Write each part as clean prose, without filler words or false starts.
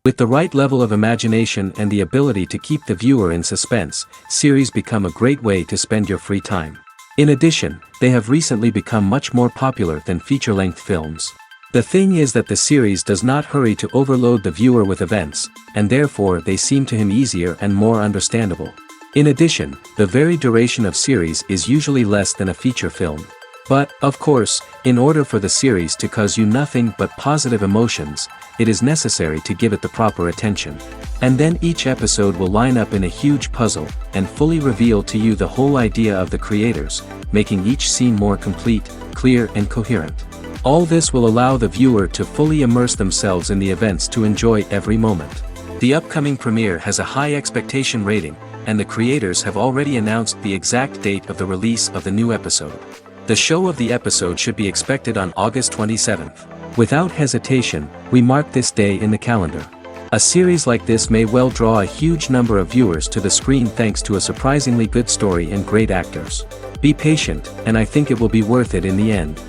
With the right level of imagination and the ability to keep the viewer in suspense, series become a great way to spend your free time. In addition, they have recently become much more popular than feature-length films. The thing is that the series does not hurry to overload the viewer with events, and therefore they seem to him easier and more understandable. In addition, the very duration of series is usually less than a feature film. But, of course, in order for the series to cause you nothing but positive emotions, it is necessary to give it the proper attention. And then each episode will line up in a huge puzzle, and fully reveal to you the whole idea of the creators, making each scene more complete, clear and coherent. All this will allow the viewer to fully immerse themselves in the events to enjoy every moment. The upcoming premiere has a high expectation rating, and the creators have already announced the exact date of the release of the new episode. The show of the episode should be expected on August 27th. Without hesitation, we mark this day in the calendar. A series like this may well draw a huge number of viewers to the screen thanks to a surprisingly good story and great actors. Be patient, and I think it will be worth it in the end.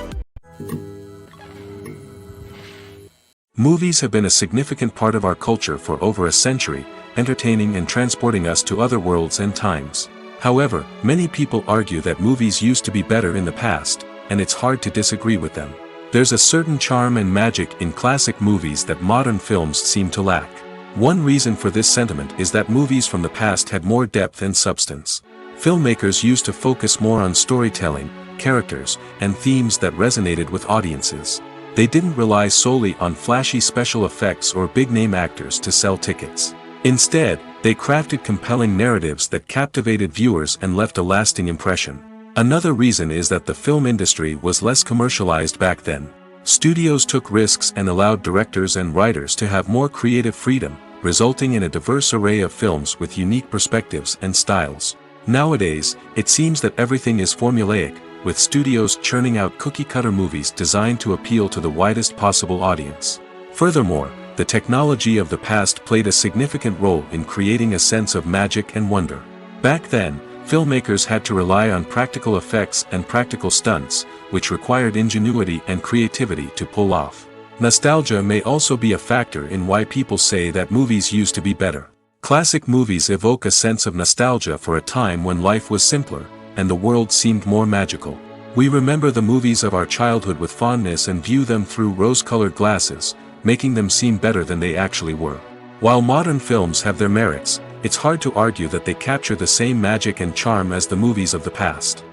Movies have been a significant part of our culture for over a century, entertaining and transporting us to other worlds and times. However, many people argue that movies used to be better in the past, and it's hard to disagree with them. There's a certain charm and magic in classic movies that modern films seem to lack. One reason for this sentiment is that movies from the past had more depth and substance. Filmmakers used to focus more on storytelling, characters, and themes that resonated with audiences. They didn't rely solely on flashy special effects or big-name actors to sell tickets. Instead, they crafted compelling narratives that captivated viewers and left a lasting impression. Another reason is that the film industry was less commercialized back then. Studios took risks and allowed directors and writers to have more creative freedom, resulting in a diverse array of films with unique perspectives and styles. Nowadays, it seems that everything is formulaic, with studios churning out cookie-cutter movies designed to appeal to the widest possible audience. Furthermore, the technology of the past played a significant role in creating a sense of magic and wonder. Back then, filmmakers had to rely on practical effects and practical stunts, which required ingenuity and creativity to pull off. Nostalgia may also be a factor in why people say that movies used to be better. Classic movies evoke a sense of nostalgia for a time when life was simpler, and the world seemed more magical. We remember the movies of our childhood with fondness and view them through rose-colored glasses, making them seem better than they actually were. While modern films have their merits, it's hard to argue that they capture the same magic and charm as the movies of the past.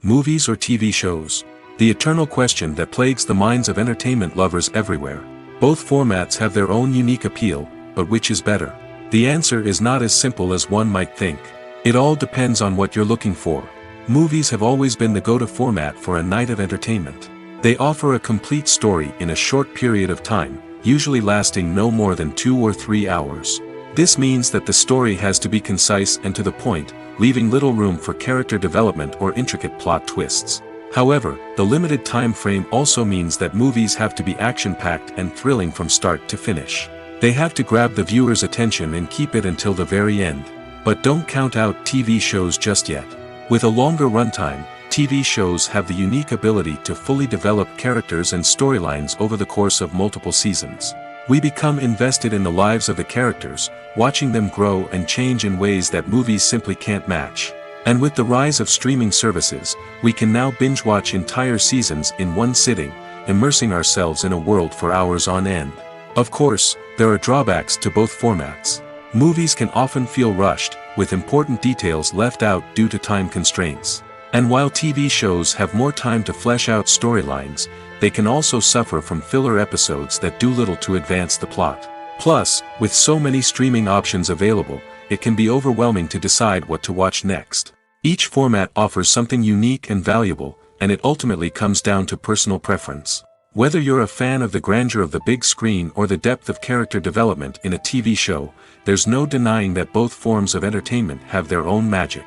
Movies or TV shows? The eternal question that plagues the minds of entertainment lovers everywhere. Both formats have their own unique appeal, but which is better? The answer is not as simple as one might think. It all depends on what you're looking for. Movies have always been the go-to format for a night of entertainment. They offer a complete story in a short period of time, usually lasting no more than 2 or 3 hours. This means that the story has to be concise and to the point, leaving little room for character development or intricate plot twists. However, the limited time frame also means that movies have to be action-packed and thrilling from start to finish. They have to grab the viewer's attention and keep it until the very end. But don't count out TV shows just yet. With a longer runtime, TV shows have the unique ability to fully develop characters and storylines over the course of multiple seasons. We become invested in the lives of the characters, watching them grow and change in ways that movies simply can't match. And with the rise of streaming services, we can now binge-watch entire seasons in one sitting, immersing ourselves in a world for hours on end. Of course, there are drawbacks to both formats. Movies can often feel rushed, with important details left out due to time constraints. And while TV shows have more time to flesh out storylines, they can also suffer from filler episodes that do little to advance the plot. Plus, with so many streaming options available, it can be overwhelming to decide what to watch next. Each format offers something unique and valuable, and it ultimately comes down to personal preference. Whether you're a fan of the grandeur of the big screen or the depth of character development in a TV show, there's no denying that both forms of entertainment have their own magic.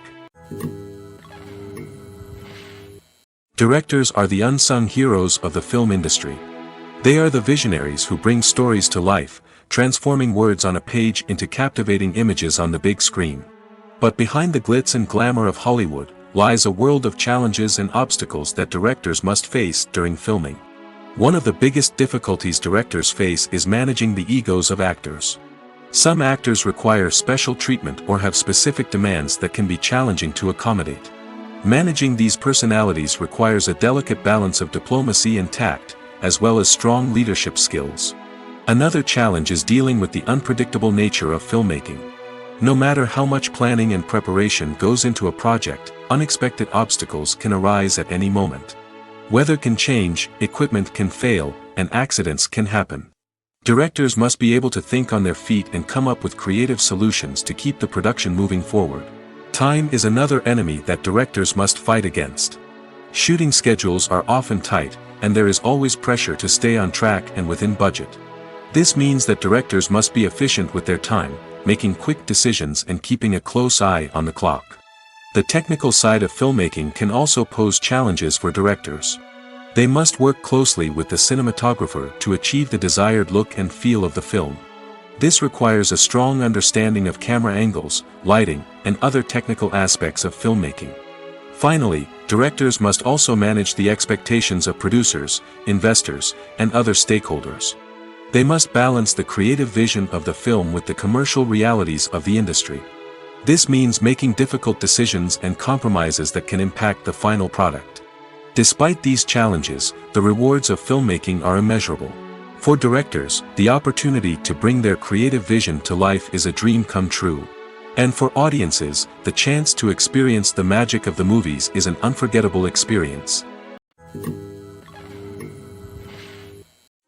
Directors are the unsung heroes of the film industry. They are the visionaries who bring stories to life, transforming words on a page into captivating images on the big screen. But behind the glitz and glamour of Hollywood lies a world of challenges and obstacles that directors must face during filming. One of the biggest difficulties directors face is managing the egos of actors. Some actors require special treatment or have specific demands that can be challenging to accommodate. Managing these personalities requires a delicate balance of diplomacy and tact, as well as strong leadership skills. Another challenge is dealing with the unpredictable nature of filmmaking. No matter how much planning and preparation goes into a project, unexpected obstacles can arise at any moment. Weather can change, equipment can fail, and accidents can happen. Directors must be able to think on their feet and come up with creative solutions to keep the production moving forward. Time is another enemy that directors must fight against. Shooting schedules are often tight, and there is always pressure to stay on track and within budget. This means that directors must be efficient with their time, making quick decisions and keeping a close eye on the clock. The technical side of filmmaking can also pose challenges for directors. They must work closely with the cinematographer to achieve the desired look and feel of the film. This requires a strong understanding of camera angles, lighting, and other technical aspects of filmmaking. Finally, directors must also manage the expectations of producers, investors, and other stakeholders. They must balance the creative vision of the film with the commercial realities of the industry. This means making difficult decisions and compromises that can impact the final product. Despite these challenges, the rewards of filmmaking are immeasurable. For directors, the opportunity to bring their creative vision to life is a dream come true. And for audiences, the chance to experience the magic of the movies is an unforgettable experience.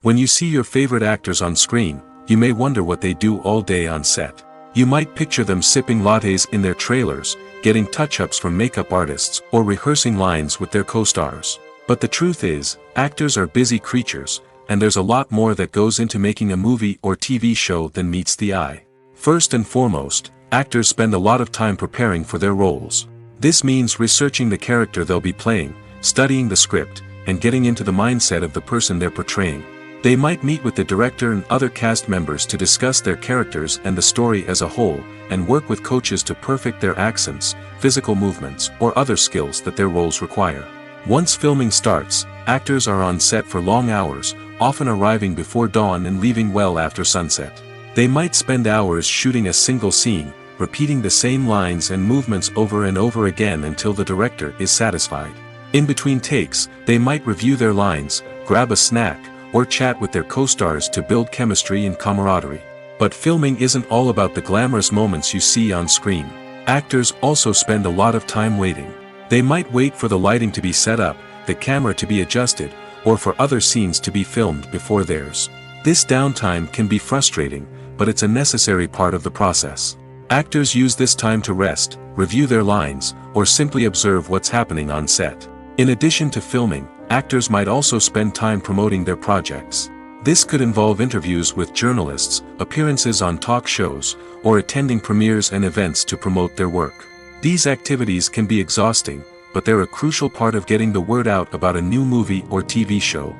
When you see your favorite actors on screen, you may wonder what they do all day on set. You might picture them sipping lattes in their trailers, getting touch-ups from makeup artists, or rehearsing lines with their co-stars. But the truth is, actors are busy creatures, and there's a lot more that goes into making a movie or TV show than meets the eye. First and foremost, actors spend a lot of time preparing for their roles. This means researching the character they'll be playing, studying the script, and getting into the mindset of the person they're portraying. They might meet with the director and other cast members to discuss their characters and the story as a whole, and work with coaches to perfect their accents, physical movements, or other skills that their roles require. Once filming starts, actors are on set for long hours, often arriving before dawn and leaving well after sunset. They might spend hours shooting a single scene, repeating the same lines and movements over and over again until the director is satisfied. In between takes, they might review their lines, grab a snack, or chat with their co-stars to build chemistry and camaraderie. But filming isn't all about the glamorous moments you see on screen. Actors also spend a lot of time waiting. They might wait for the lighting to be set up, the camera to be adjusted, or for other scenes to be filmed before theirs. This downtime can be frustrating, but it's a necessary part of the process. Actors use this time to rest, review their lines, or simply observe what's happening on set. In addition to filming, actors might also spend time promoting their projects. This could involve interviews with journalists, appearances on talk shows, or attending premieres and events to promote their work. These activities can be exhausting, but they're a crucial part of getting the word out about a new movie or TV show.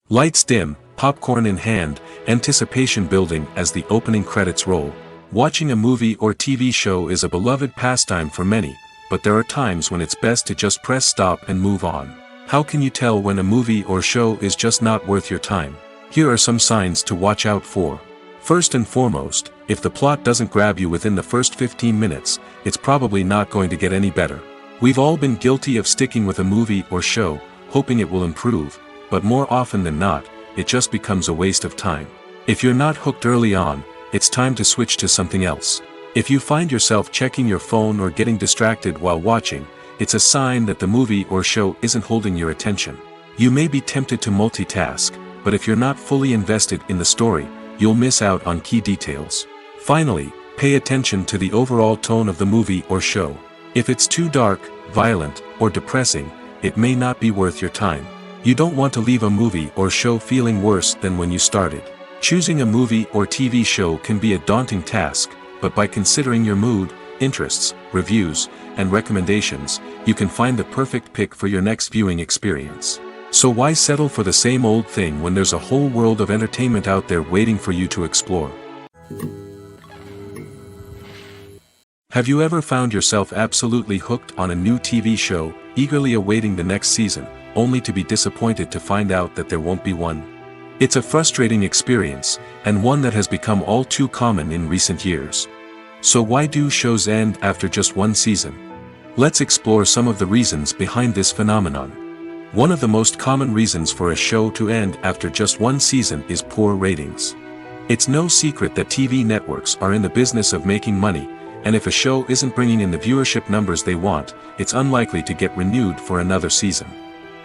Lights dim, popcorn in hand, anticipation building as the opening credits roll. Watching a movie or TV show is a beloved pastime for many, but there are times when it's best to just press stop and move on. How can you tell when a movie or show is just not worth your time? Here are some signs to watch out for. First and foremost, if the plot doesn't grab you within the first 15 minutes, it's probably not going to get any better. We've all been guilty of sticking with a movie or show, hoping it will improve, but more often than not, it just becomes a waste of time. If you're not hooked early on, it's time to switch to something else. If you find yourself checking your phone or getting distracted while watching, it's a sign that the movie or show isn't holding your attention. You may be tempted to multitask, but if you're not fully invested in the story, you'll miss out on key details. Finally, pay attention to the overall tone of the movie or show. If it's too dark, violent, or depressing, it may not be worth your time. You don't want to leave a movie or show feeling worse than when you started. Choosing a movie or TV show can be a daunting task, but by considering your mood, interests, reviews, and recommendations, you can find the perfect pick for your next viewing experience. So why settle for the same old thing when there's a whole world of entertainment out there waiting for you to explore? Have you ever found yourself absolutely hooked on a new TV show, eagerly awaiting the next season, only to be disappointed to find out that there won't be one? It's a frustrating experience, and one that has become all too common in recent years. So why do shows end after just one season? Let's explore some of the reasons behind this phenomenon. One of the most common reasons for a show to end after just one season is poor ratings. It's no secret that TV networks are in the business of making money, and if a show isn't bringing in the viewership numbers they want, it's unlikely to get renewed for another season.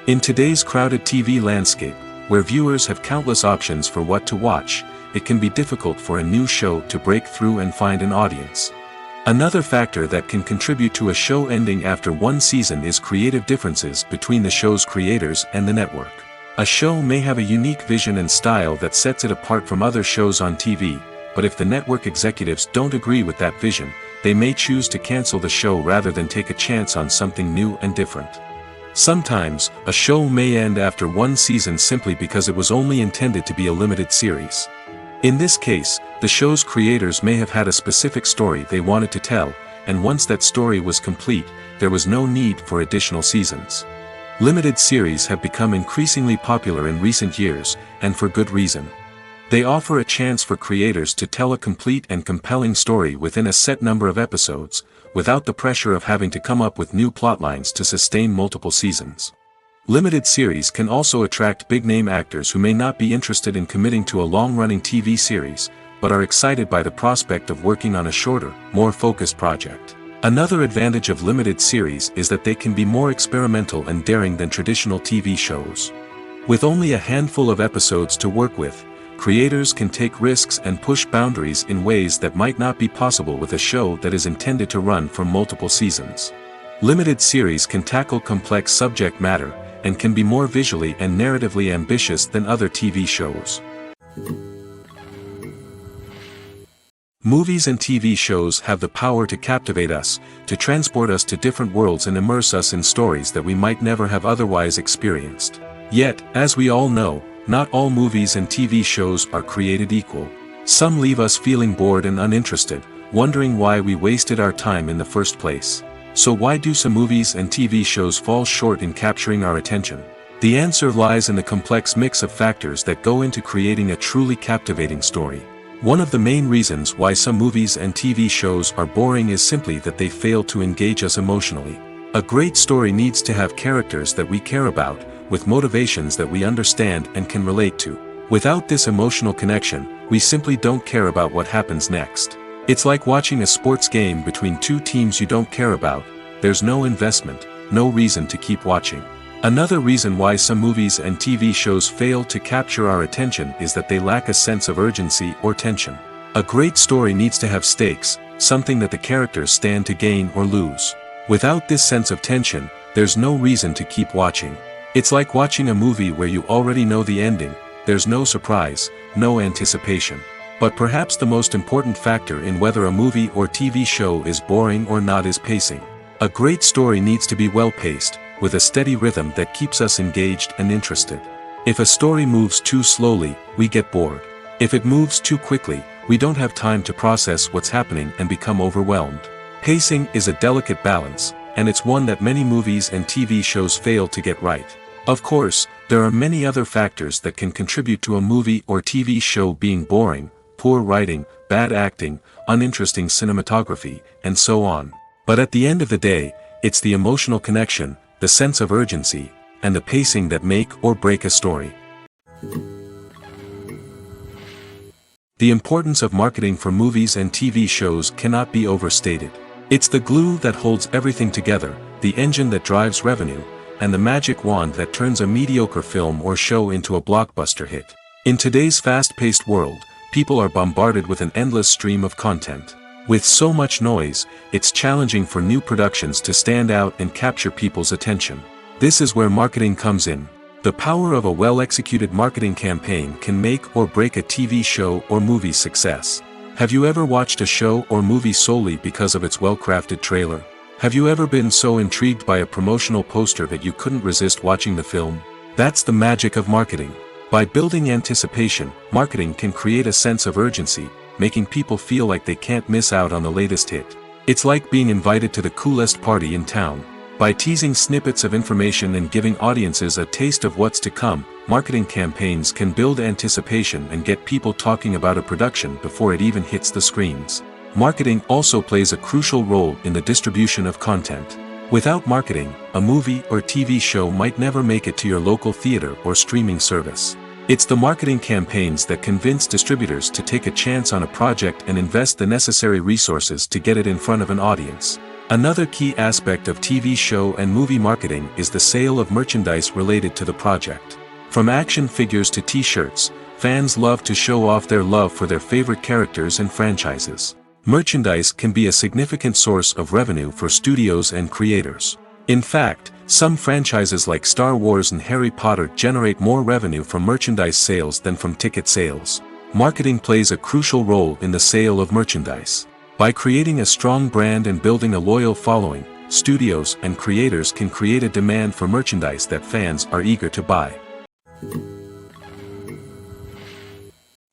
In today's crowded TV landscape, where viewers have countless options for what to watch, it can be difficult for a new show to break through and find an audience. Another factor that can contribute to a show ending after one season is creative differences between the show's creators and the network. A show may have a unique vision and style that sets it apart from other shows on TV, but if the network executives don't agree with that vision, they may choose to cancel the show rather than take a chance on something new and different. Sometimes, a show may end after one season simply because it was only intended to be a limited series. In this case, the show's creators may have had a specific story they wanted to tell, and once that story was complete, there was no need for additional seasons. Limited series have become increasingly popular in recent years, and for good reason. They offer a chance for creators to tell a complete and compelling story within a set number of episodes, without the pressure of having to come up with new plotlines to sustain multiple seasons. Limited series can also attract big-name actors who may not be interested in committing to a long-running TV series, but are excited by the prospect of working on a shorter, more focused project. Another advantage of limited series is that they can be more experimental and daring than traditional TV shows. With only a handful of episodes to work with, creators can take risks and push boundaries in ways that might not be possible with a show that is intended to run for multiple seasons. Limited series can tackle complex subject matter, and can be more visually and narratively ambitious than other TV shows. Movies and TV shows have the power to captivate us, to transport us to different worlds and immerse us in stories that we might never have otherwise experienced. Yet, as we all know, not all movies and TV shows are created equal. Some leave us feeling bored and uninterested, wondering why we wasted our time in the first place. So why do some movies and TV shows fall short in capturing our attention? The answer lies in the complex mix of factors that go into creating a truly captivating story. One of the main reasons why some movies and TV shows are boring is simply that they fail to engage us emotionally. A great story needs to have characters that we care about, with motivations that we understand and can relate to. Without this emotional connection, we simply don't care about what happens next. It's like watching a sports game between two teams you don't care about. There's no investment, no reason to keep watching. Another reason why some movies and TV shows fail to capture our attention is that they lack a sense of urgency or tension. A great story needs to have stakes, something that the characters stand to gain or lose. Without this sense of tension, there's no reason to keep watching. It's like watching a movie where you already know the ending. There's no surprise, no anticipation. But perhaps the most important factor in whether a movie or TV show is boring or not is pacing. A great story needs to be well-paced, with a steady rhythm that keeps us engaged and interested. If a story moves too slowly, we get bored. If it moves too quickly, we don't have time to process what's happening and become overwhelmed. Pacing is a delicate balance, and it's one that many movies and TV shows fail to get right. Of course, there are many other factors that can contribute to a movie or TV show being boring: poor writing, bad acting, uninteresting cinematography, and so on. But at the end of the day, It's the emotional connection, the sense of urgency, and the pacing that make or break a story. The importance of marketing for movies and TV shows cannot be overstated. It's the glue that holds everything together, the engine that drives revenue, and the magic wand that turns a mediocre film or show into a blockbuster hit. In today's fast-paced world, people are bombarded with an endless stream of content. With so much noise, it's challenging for new productions to stand out and capture people's attention. This is where marketing comes in. The power of a well-executed marketing campaign can make or break a TV show or movie's success. Have you ever watched a show or movie solely because of its well-crafted trailer? Have you ever been so intrigued by a promotional poster that you couldn't resist watching the film? That's the magic of marketing. By building anticipation, marketing can create a sense of urgency, making people feel like they can't miss out on the latest hit. It's like being invited to the coolest party in town. By teasing snippets of information and giving audiences a taste of what's to come, marketing campaigns can build anticipation and get people talking about a production before it even hits the screens. Marketing also plays a crucial role in the distribution of content. Without marketing, a movie or TV show might never make it to your local theater or streaming service. It's the marketing campaigns that convince distributors to take a chance on a project and invest the necessary resources to get it in front of an audience. Another key aspect of TV show and movie marketing is the sale of merchandise related to the project. From action figures to t-shirts, fans love to show off their love for their favorite characters and franchises. Merchandise can be a significant source of revenue for studios and creators. In fact, some franchises like Star Wars and Harry Potter generate more revenue from merchandise sales than from ticket sales. Marketing plays a crucial role in the sale of merchandise. By creating a strong brand and building a loyal following, studios and creators can create a demand for merchandise that fans are eager to buy.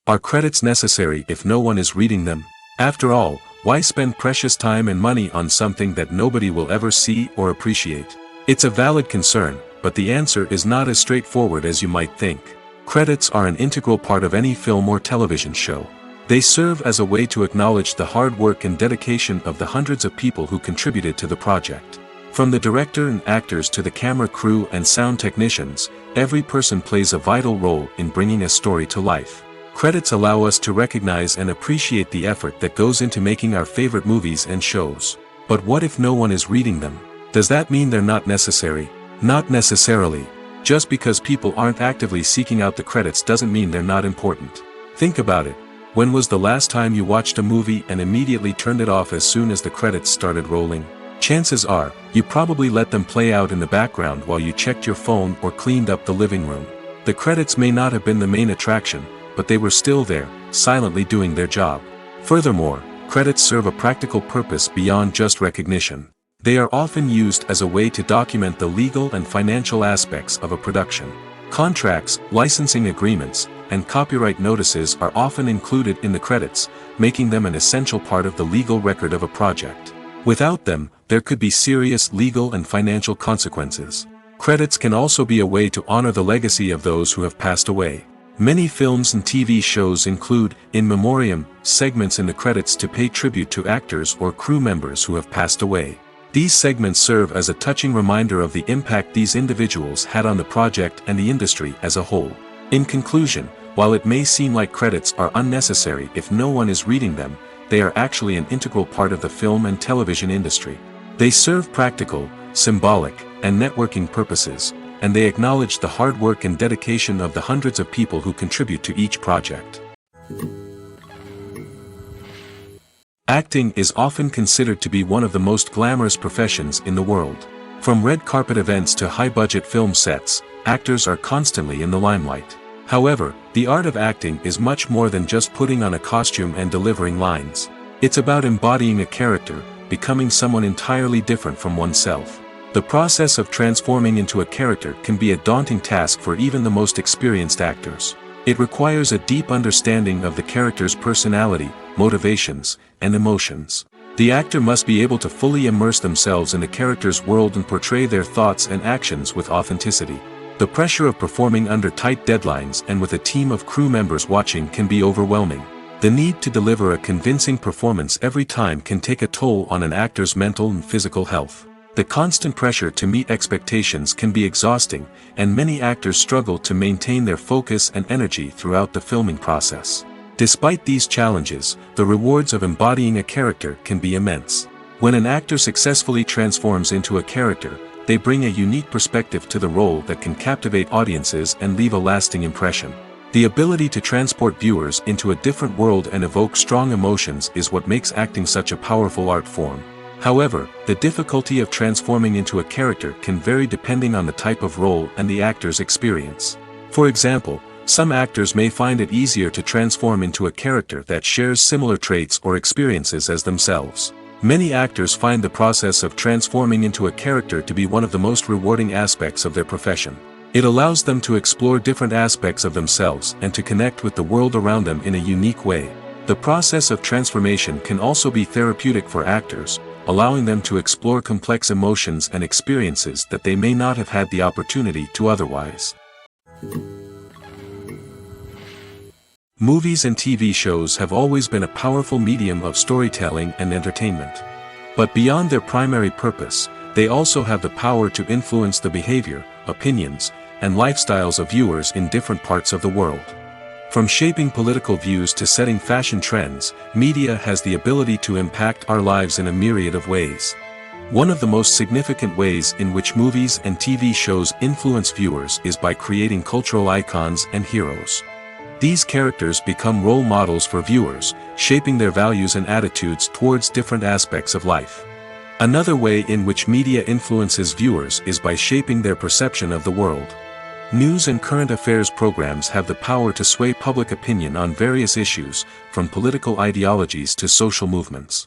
Are credits necessary if no one is reading them? After all, why spend precious time and money on something that nobody will ever see or appreciate? It's a valid concern, but the answer is not as straightforward as you might think. Credits are an integral part of any film or television show. They serve as a way to acknowledge the hard work and dedication of the hundreds of people who contributed to the project. From the director and actors to the camera crew and sound technicians, every person plays a vital role in bringing a story to life. Credits allow us to recognize and appreciate the effort that goes into making our favorite movies and shows. But what if no one is reading them? Does that mean they're not necessary? Not necessarily. Just because people aren't actively seeking out the credits doesn't mean they're not important. Think about it. When was the last time you watched a movie and immediately turned it off as soon as the credits started rolling? Chances are, you probably let them play out in the background while you checked your phone or cleaned up the living room. The credits may not have been the main attraction, but they were still there, silently doing their job. Furthermore, credits serve a practical purpose beyond just recognition. They are often used as a way to document the legal and financial aspects of a production. Contracts, licensing agreements, and copyright notices are often included in the credits, making them an essential part of the legal record of a project. Without them, there could be serious legal and financial consequences. Credits can also be a way to honor the legacy of those who have passed away. Many films and TV shows include, in memoriam, segments in the credits to pay tribute to actors or crew members who have passed away. These segments serve as a touching reminder of the impact these individuals had on the project and the industry as a whole. In conclusion, while it may seem like credits are unnecessary if no one is reading them, they are actually an integral part of the film and television industry. They serve practical, symbolic, and networking purposes, and they acknowledge the hard work and dedication of the hundreds of people who contribute to each project. Acting is often considered to be one of the most glamorous professions in the world. From red carpet events to high-budget film sets, actors are constantly in the limelight. However, the art of acting is much more than just putting on a costume and delivering lines. It's about embodying a character, becoming someone entirely different from oneself. The process of transforming into a character can be a daunting task for even the most experienced actors. It requires a deep understanding of the character's personality, motivations, and emotions. The actor must be able to fully immerse themselves in the character's world and portray their thoughts and actions with authenticity. The pressure of performing under tight deadlines and with a team of crew members watching can be overwhelming. The need to deliver a convincing performance every time can take a toll on an actor's mental and physical health. The constant pressure to meet expectations can be exhausting, and many actors struggle to maintain their focus and energy throughout the filming process. Despite these challenges, the rewards of embodying a character can be immense. When an actor successfully transforms into a character, they bring a unique perspective to the role that can captivate audiences and leave a lasting impression. The ability to transport viewers into a different world and evoke strong emotions is what makes acting such a powerful art form. However, the difficulty of transforming into a character can vary depending on the type of role and the actor's experience. For example, some actors may find it easier to transform into a character that shares similar traits or experiences as themselves. Many actors find the process of transforming into a character to be one of the most rewarding aspects of their profession. It allows them to explore different aspects of themselves and to connect with the world around them in a unique way. The process of transformation can also be therapeutic for actors, allowing them to explore complex emotions and experiences that they may not have had the opportunity to otherwise. Movies and TV shows have always been a powerful medium of storytelling and entertainment. But beyond their primary purpose, they also have the power to influence the behavior, opinions, and lifestyles of viewers in different parts of the world. From shaping political views to setting fashion trends, media has the ability to impact our lives in a myriad of ways. One of the most significant ways in which movies and TV shows influence viewers is by creating cultural icons and heroes. These characters become role models for viewers, shaping their values and attitudes towards different aspects of life. Another way in which media influences viewers is by shaping their perception of the world. News and current affairs programs have the power to sway public opinion on various issues, from political ideologies to social movements.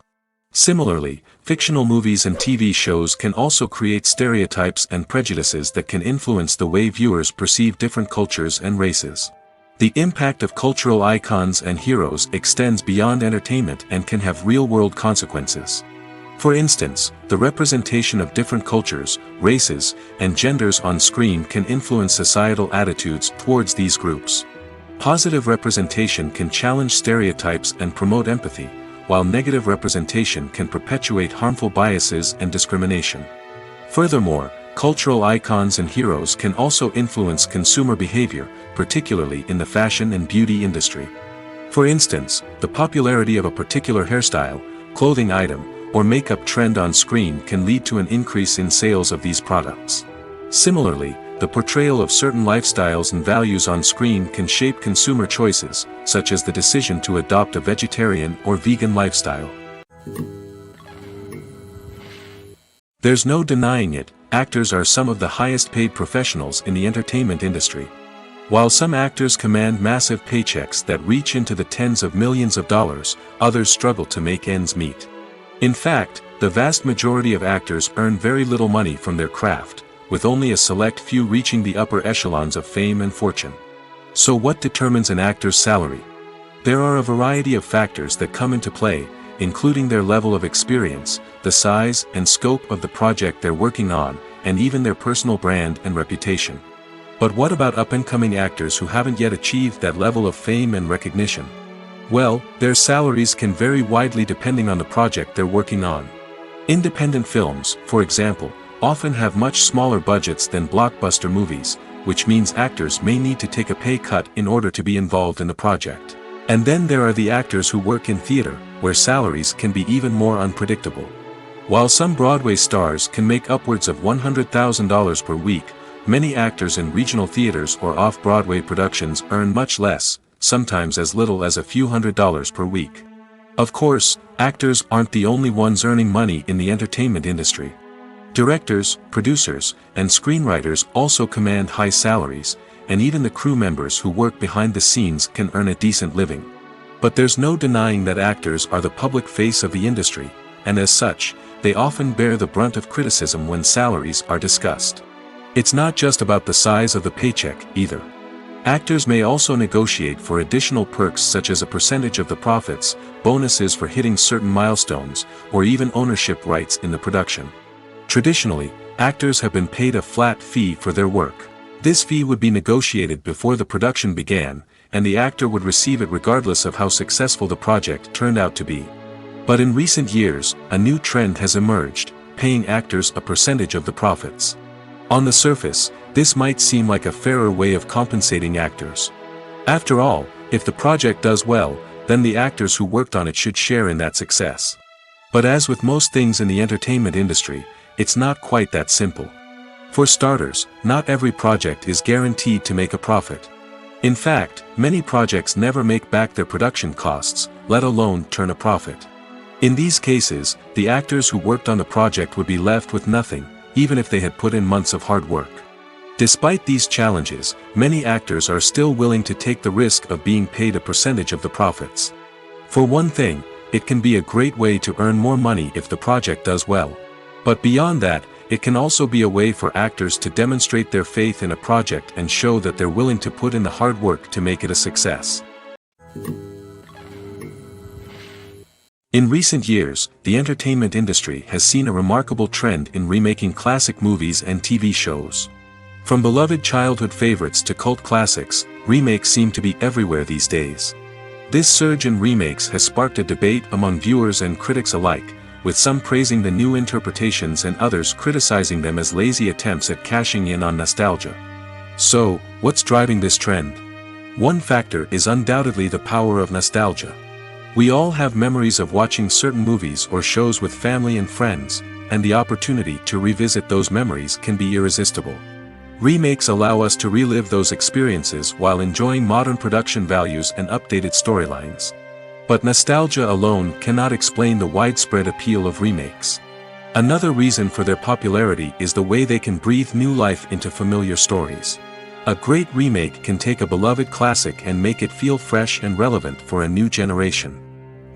Similarly, fictional movies and TV shows can also create stereotypes and prejudices that can influence the way viewers perceive different cultures and races. The impact of cultural icons and heroes extends beyond entertainment and can have real-world consequences. For instance, the representation of different cultures, races, and genders on screen can influence societal attitudes towards these groups. Positive representation can challenge stereotypes and promote empathy, while negative representation can perpetuate harmful biases and discrimination. Furthermore, cultural icons and heroes can also influence consumer behavior, particularly in the fashion and beauty industry. For instance, the popularity of a particular hairstyle, clothing item, or makeup trend on screen can lead to an increase in sales of these products. Similarly, the portrayal of certain lifestyles and values on screen can shape consumer choices, such as the decision to adopt a vegetarian or vegan lifestyle. There's no denying it, actors are some of the highest paid professionals in the entertainment industry. While some actors command massive paychecks that reach into the tens of millions of dollars, others struggle to make ends meet. In fact, the vast majority of actors earn very little money from their craft, with only a select few reaching the upper echelons of fame and fortune. So what determines an actor's salary? There are a variety of factors that come into play, including their level of experience, the size and scope of the project they're working on, and even their personal brand and reputation. But what about up-and-coming actors who haven't yet achieved that level of fame and recognition? Well, their salaries can vary widely depending on the project they're working on. Independent films, for example, often have much smaller budgets than blockbuster movies, which means actors may need to take a pay cut in order to be involved in the project. And then there are the actors who work in theater, where salaries can be even more unpredictable. While some Broadway stars can make upwards of $100,000 per week, many actors in regional theaters or off-Broadway productions earn much less, sometimes as little as a few $100s per week. Of course, actors aren't the only ones earning money in the entertainment industry. Directors, producers, and screenwriters also command high salaries, and even the crew members who work behind the scenes can earn a decent living. But there's no denying that actors are the public face of the industry, and as such, they often bear the brunt of criticism when salaries are discussed. It's not just about the size of the paycheck, either. Actors may also negotiate for additional perks such as a percentage of the profits, bonuses for hitting certain milestones, or even ownership rights in the production. Traditionally, actors have been paid a flat fee for their work. This fee would be negotiated before the production began, and the actor would receive it regardless of how successful the project turned out to be. But in recent years, a new trend has emerged. start paying actors a percentage of the profits. On the surface, this might seem like a fairer way of compensating actors. After all, if the project does well, then the actors who worked on it should share in that success. But as with most things in the entertainment industry, it's not quite that simple. For starters, not every project is guaranteed to make a profit. In fact, many projects never make back their production costs, let alone turn a profit. In these cases, the actors who worked on the project would be left with nothing, even if they had put in months of hard work. Despite these challenges, many actors are still willing to take the risk of being paid a percentage of the profits. For one thing, it can be a great way to earn more money if the project does well. But beyond that, it can also be a way for actors to demonstrate their faith in a project and show that they're willing to put in the hard work to make it a success. In recent years, the entertainment industry has seen a remarkable trend in remaking classic movies and TV shows. From beloved childhood favorites to cult classics, remakes seem to be everywhere these days. This surge in remakes has sparked a debate among viewers and critics alike, with some praising the new interpretations and others criticizing them as lazy attempts at cashing in on nostalgia. So, what's driving this trend? One factor is undoubtedly the power of nostalgia. We all have memories of watching certain movies or shows with family and friends, and the opportunity to revisit those memories can be irresistible. Remakes allow us to relive those experiences while enjoying modern production values and updated storylines. But nostalgia alone cannot explain the widespread appeal of remakes. Another reason for their popularity is the way they can breathe new life into familiar stories. A great remake can take a beloved classic and make it feel fresh and relevant for a new generation.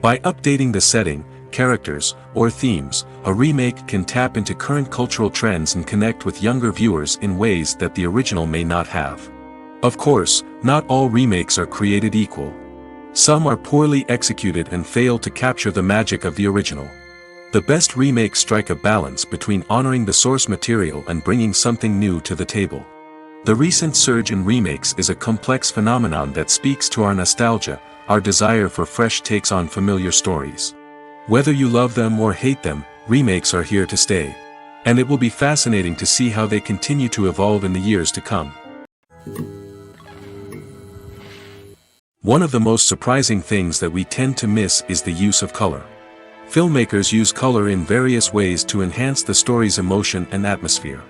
By updating the setting, characters, or themes, a remake can tap into current cultural trends and connect with younger viewers in ways that the original may not have. Of course, not all remakes are created equal. Some are poorly executed and fail to capture the magic of the original. The best remakes strike a balance between honoring the source material and bringing something new to the table. The recent surge in remakes is a complex phenomenon that speaks to our nostalgia, our desire for fresh takes on familiar stories. Whether you love them or hate them, remakes are here to stay. And it will be fascinating to see how they continue to evolve in the years to come. One of the most surprising things that we tend to miss is the use of color. Filmmakers use color in various ways to enhance the story's emotion and atmosphere.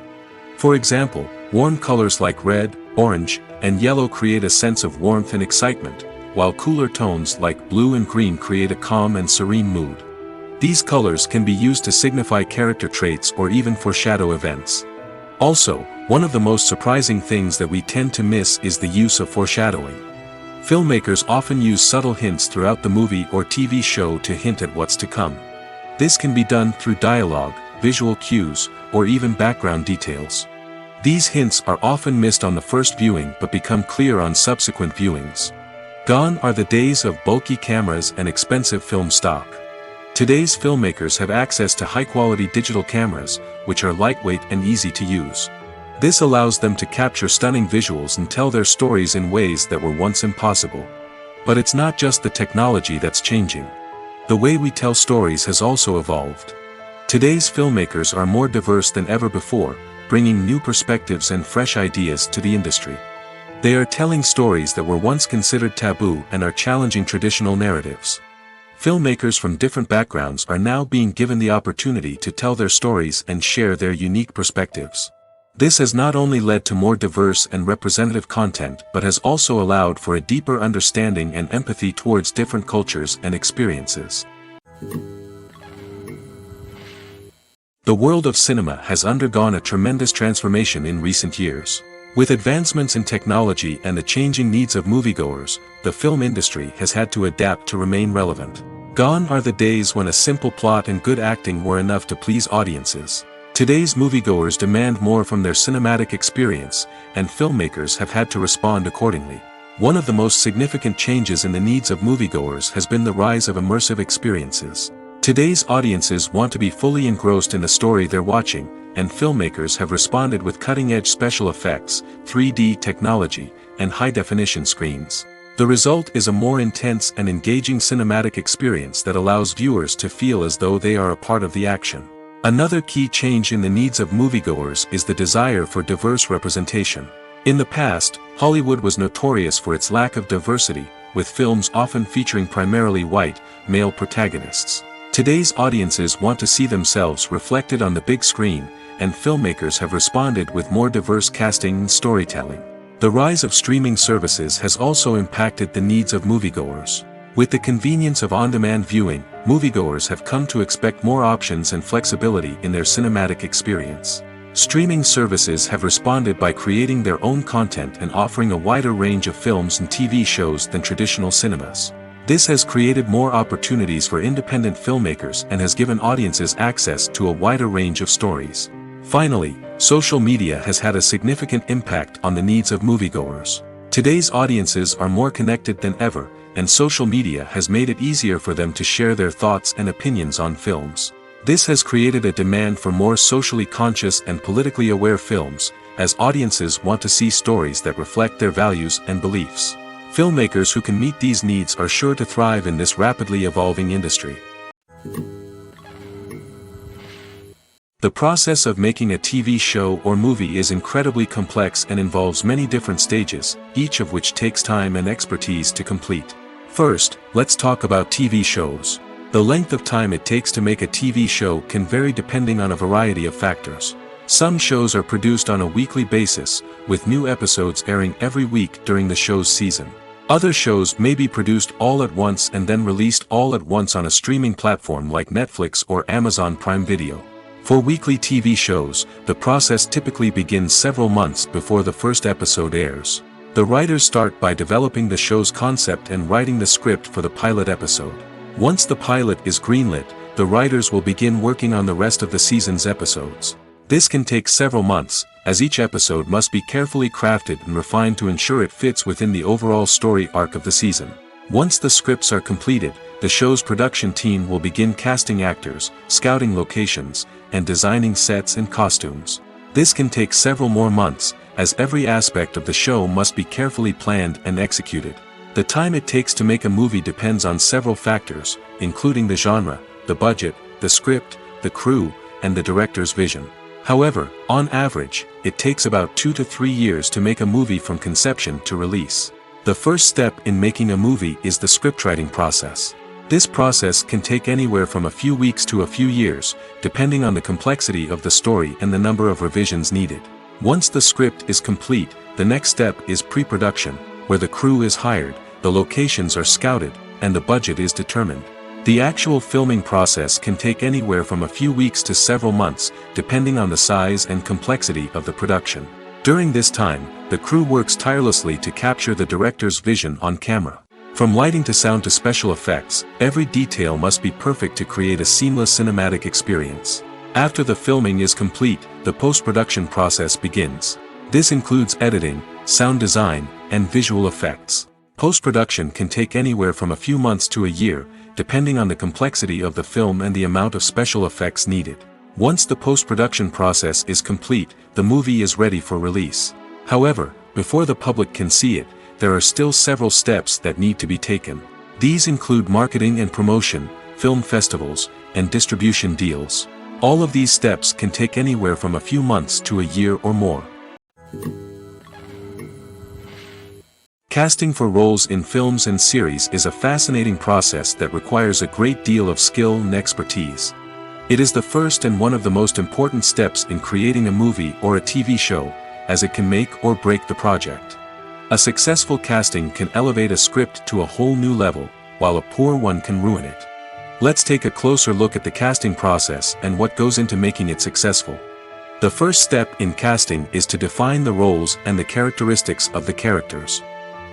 For example, warm colors like red, orange, and yellow create a sense of warmth and excitement, while cooler tones like blue and green create a calm and serene mood. These colors can be used to signify character traits or even foreshadow events. Also, one of the most surprising things that we tend to miss is the use of foreshadowing. Filmmakers often use subtle hints throughout the movie or TV show to hint at what's to come. This can be done through dialogue, visual cues, or even background details. These hints are often missed on the first viewing but become clear on subsequent viewings. Gone are the days of bulky cameras and expensive film stock. Today's filmmakers have access to high-quality digital cameras, which are lightweight and easy to use. This allows them to capture stunning visuals and tell their stories in ways that were once impossible. But it's not just the technology that's changing. The way we tell stories has also evolved. Today's filmmakers are more diverse than ever before, bringing new perspectives and fresh ideas to the industry. They are telling stories that were once considered taboo and are challenging traditional narratives. Filmmakers from different backgrounds are now being given the opportunity to tell their stories and share their unique perspectives. This has not only led to more diverse and representative content but has also allowed for a deeper understanding and empathy towards different cultures and experiences. The world of cinema has undergone a tremendous transformation in recent years. With advancements in technology and the changing needs of moviegoers, the film industry has had to adapt to remain relevant. Gone are the days when a simple plot and good acting were enough to please audiences. Today's moviegoers demand more from their cinematic experience, and filmmakers have had to respond accordingly. One of the most significant changes in the needs of moviegoers has been the rise of immersive experiences. Today's audiences want to be fully engrossed in the story they're watching, and filmmakers have responded with cutting-edge special effects, 3D technology, and high-definition screens. The result is a more intense and engaging cinematic experience that allows viewers to feel as though they are a part of the action. Another key change in the needs of moviegoers is the desire for diverse representation. In the past, Hollywood was notorious for its lack of diversity, with films often featuring primarily white, male protagonists. Today's audiences want to see themselves reflected on the big screen, and filmmakers have responded with more diverse casting and storytelling. The rise of streaming services has also impacted the needs of moviegoers. With the convenience of on-demand viewing, moviegoers have come to expect more options and flexibility in their cinematic experience. Streaming services have responded by creating their own content and offering a wider range of films and TV shows than traditional cinemas. This has created more opportunities for independent filmmakers and has given audiences access to a wider range of stories. Finally, social media has had a significant impact on the needs of moviegoers. Today's audiences are more connected than ever, and social media has made it easier for them to share their thoughts and opinions on films. This has created a demand for more socially conscious and politically aware films, as audiences want to see stories that reflect their values and beliefs. Filmmakers who can meet these needs are sure to thrive in this rapidly evolving industry. The process of making a TV show or movie is incredibly complex and involves many different stages, each of which takes time and expertise to complete. First, let's talk about TV shows. The length of time it takes to make a TV show can vary depending on a variety of factors. Some shows are produced on a weekly basis, with new episodes airing every week during the show's season. Other shows may be produced all at once and then released all at once on a streaming platform like Netflix or Amazon Prime Video. For weekly TV shows, the process typically begins several months before the first episode airs. The writers start by developing the show's concept and writing the script for the pilot episode. Once the pilot is greenlit, the writers will begin working on the rest of the season's episodes. This can take several months, as each episode must be carefully crafted and refined to ensure it fits within the overall story arc of the season. Once the scripts are completed, the show's production team will begin casting actors, scouting locations, and designing sets and costumes. This can take several more months, as every aspect of the show must be carefully planned and executed. The time it takes to make a movie depends on several factors, including the genre, the budget, the script, the crew, and the director's vision. However, on average, it takes about 2 to 3 years to make a movie from conception to release. The first step in making a movie is the scriptwriting process. This process can take anywhere from a few weeks to a few years, depending on the complexity of the story and the number of revisions needed. Once the script is complete, the next step is pre-production, where the crew is hired, the locations are scouted, and the budget is determined. The actual filming process can take anywhere from a few weeks to several months, depending on the size and complexity of the production. During this time, the crew works tirelessly to capture the director's vision on camera. From lighting to sound to special effects, every detail must be perfect to create a seamless cinematic experience. After the filming is complete, the post-production process begins. This includes editing, sound design, and visual effects. Post-production can take anywhere from a few months to a year, depending on the complexity of the film and the amount of special effects needed. Once the post-production process is complete, the movie is ready for release. However, before the public can see it, there are still several steps that need to be taken. These include marketing and promotion, film festivals, and distribution deals. All of these steps can take anywhere from a few months to a year or more. Casting for roles in films and series is a fascinating process that requires a great deal of skill and expertise. It is the first and one of the most important steps in creating a movie or a TV show, as it can make or break the project. A successful casting can elevate a script to a whole new level, while a poor one can ruin it. Let's take a closer look at the casting process and what goes into making it successful. The first step in casting is to define the roles and the characteristics of the characters.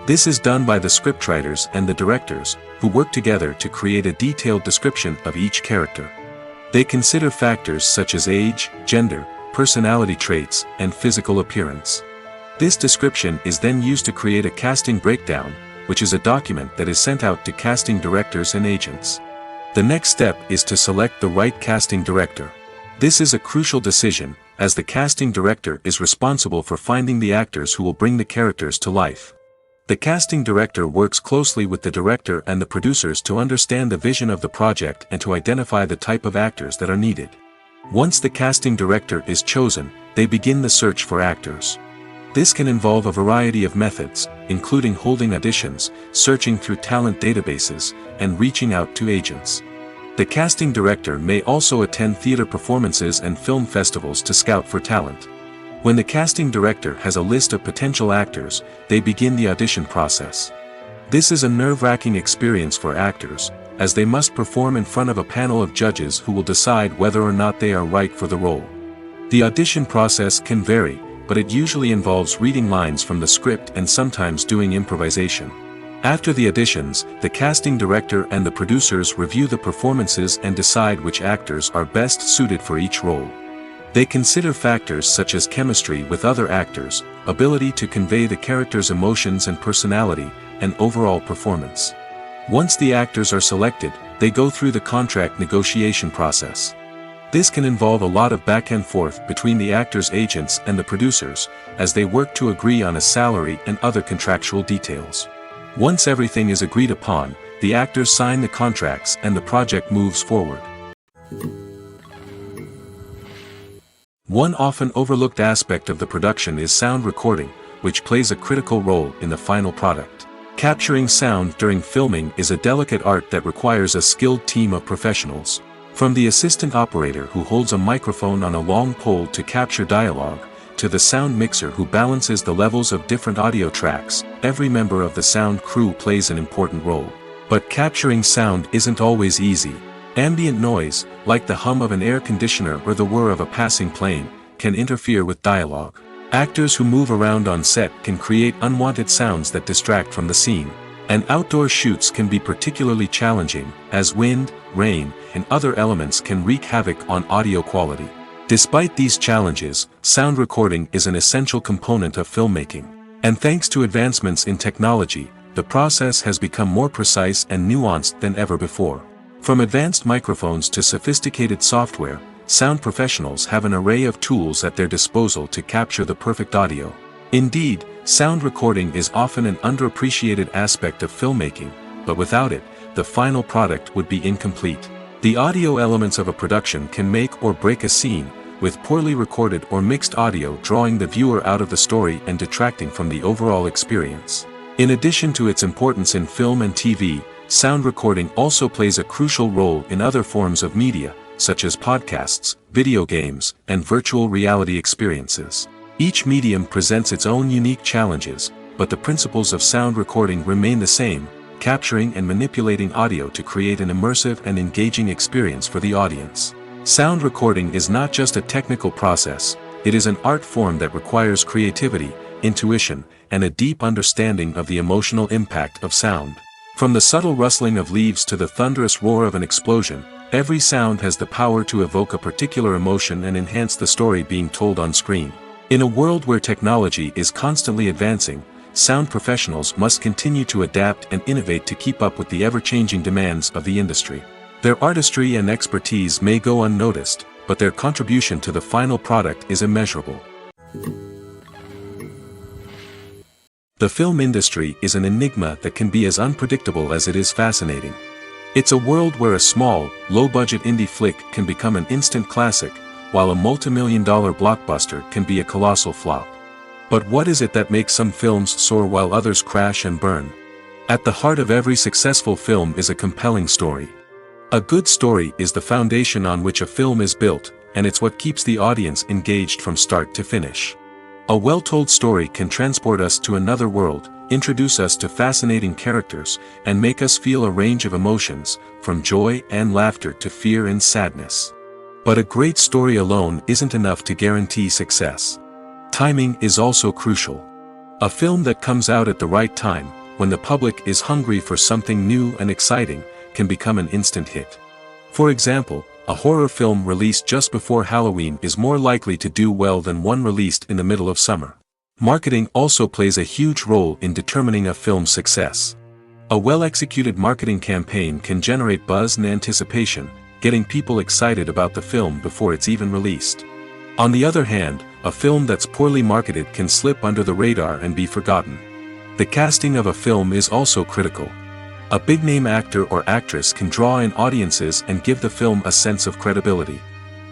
This is done by the scriptwriters and the directors, who work together to create a detailed description of each character. They consider factors such as age, gender, personality traits, and physical appearance. This description is then used to create a casting breakdown, which is a document that is sent out to casting directors and agents. The next step is to select the right casting director. This is a crucial decision, as the casting director is responsible for finding the actors who will bring the characters to life. The casting director works closely with the director and the producers to understand the vision of the project and to identify the type of actors that are needed. Once the casting director is chosen, they begin the search for actors. This can involve a variety of methods, including holding auditions, searching through talent databases, and reaching out to agents. The casting director may also attend theater performances and film festivals to scout for talent. When the casting director has a list of potential actors, they begin the audition process. This is a nerve-wracking experience for actors, as they must perform in front of a panel of judges who will decide whether or not they are right for the role. The audition process can vary, but it usually involves reading lines from the script and sometimes doing improvisation. After the auditions, the casting director and the producers review the performances and decide which actors are best suited for each role. They consider factors such as chemistry with other actors, ability to convey the character's emotions and personality, and overall performance. Once the actors are selected, they go through the contract negotiation process. This can involve a lot of back and forth between the actors' agents and the producers, as they work to agree on a salary and other contractual details. Once everything is agreed upon, the actors sign the contracts and the project moves forward. One often overlooked aspect of the production is sound recording, which plays a critical role in the final product. Capturing sound during filming is a delicate art that requires a skilled team of professionals. From the assistant operator who holds a microphone on a long pole to capture dialogue, to the sound mixer who balances the levels of different audio tracks, every member of the sound crew plays an important role. But capturing sound isn't always easy. Ambient noise, like the hum of an air conditioner or the whir of a passing plane, can interfere with dialogue. Actors who move around on set can create unwanted sounds that distract from the scene. And outdoor shoots can be particularly challenging, as wind, rain, and other elements can wreak havoc on audio quality. Despite these challenges, sound recording is an essential component of filmmaking. And thanks to advancements in technology, the process has become more precise and nuanced than ever before. From advanced microphones to sophisticated software, sound professionals have an array of tools at their disposal to capture the perfect audio. Indeed, sound recording is often an underappreciated aspect of filmmaking, but without it, the final product would be incomplete. The audio elements of a production can make or break a scene, with poorly recorded or mixed audio drawing the viewer out of the story and detracting from the overall experience. In addition to its importance in film and TV, sound recording also plays a crucial role in other forms of media, such as podcasts, video games, and virtual reality experiences. Each medium presents its own unique challenges, but the principles of sound recording remain the same, capturing and manipulating audio to create an immersive and engaging experience for the audience. Sound recording is not just a technical process, it is an art form that requires creativity, intuition, and a deep understanding of the emotional impact of sound. From the subtle rustling of leaves to the thunderous roar of an explosion, every sound has the power to evoke a particular emotion and enhance the story being told on screen. In a world where technology is constantly advancing, sound professionals must continue to adapt and innovate to keep up with the ever-changing demands of the industry. Their artistry and expertise may go unnoticed, but their contribution to the final product is immeasurable. The film industry is an enigma that can be as unpredictable as it is fascinating. It's a world where a small, low-budget indie flick can become an instant classic, while a multi-million-dollar blockbuster can be a colossal flop. But what is it that makes some films soar while others crash and burn? At the heart of every successful film is a compelling story. A good story is the foundation on which a film is built, and it's what keeps the audience engaged from start to finish. A well-told story can transport us to another world, introduce us to fascinating characters, and make us feel a range of emotions, from joy and laughter to fear and sadness. But a great story alone isn't enough to guarantee success. Timing is also crucial. A film that comes out at the right time, when the public is hungry for something new and exciting, can become an instant hit. For example, a horror film released just before Halloween is more likely to do well than one released in the middle of summer. Marketing also plays a huge role in determining a film's success. A well-executed marketing campaign can generate buzz and anticipation, getting people excited about the film before it's even released. On the other hand, a film that's poorly marketed can slip under the radar and be forgotten. The casting of a film is also critical. A big-name actor or actress can draw in audiences and give the film a sense of credibility.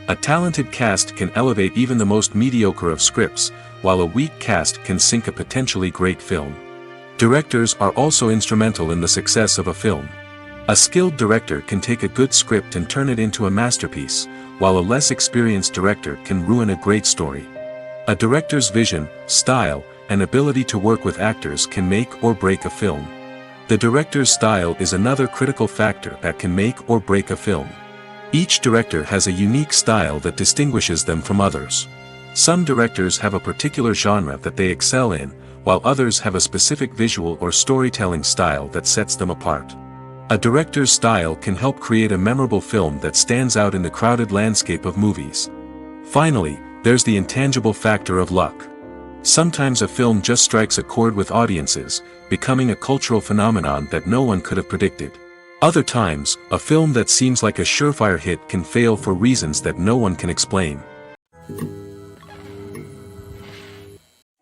A talented cast can elevate even the most mediocre of scripts, while a weak cast can sink a potentially great film. Directors are also instrumental in the success of a film. A skilled director can take a good script and turn it into a masterpiece, while a less experienced director can ruin a great story. A director's vision, style, and ability to work with actors can make or break a film. The director's style is another critical factor that can make or break a film. Each director has a unique style that distinguishes them from others. Some directors have a particular genre that they excel in, while others have a specific visual or storytelling style that sets them apart. A director's style can help create a memorable film that stands out in the crowded landscape of movies. Finally, there's the intangible factor of luck. Sometimes a film just strikes a chord with audiences, becoming a cultural phenomenon that no one could have predicted. Other times, a film that seems like a surefire hit can fail for reasons that no one can explain.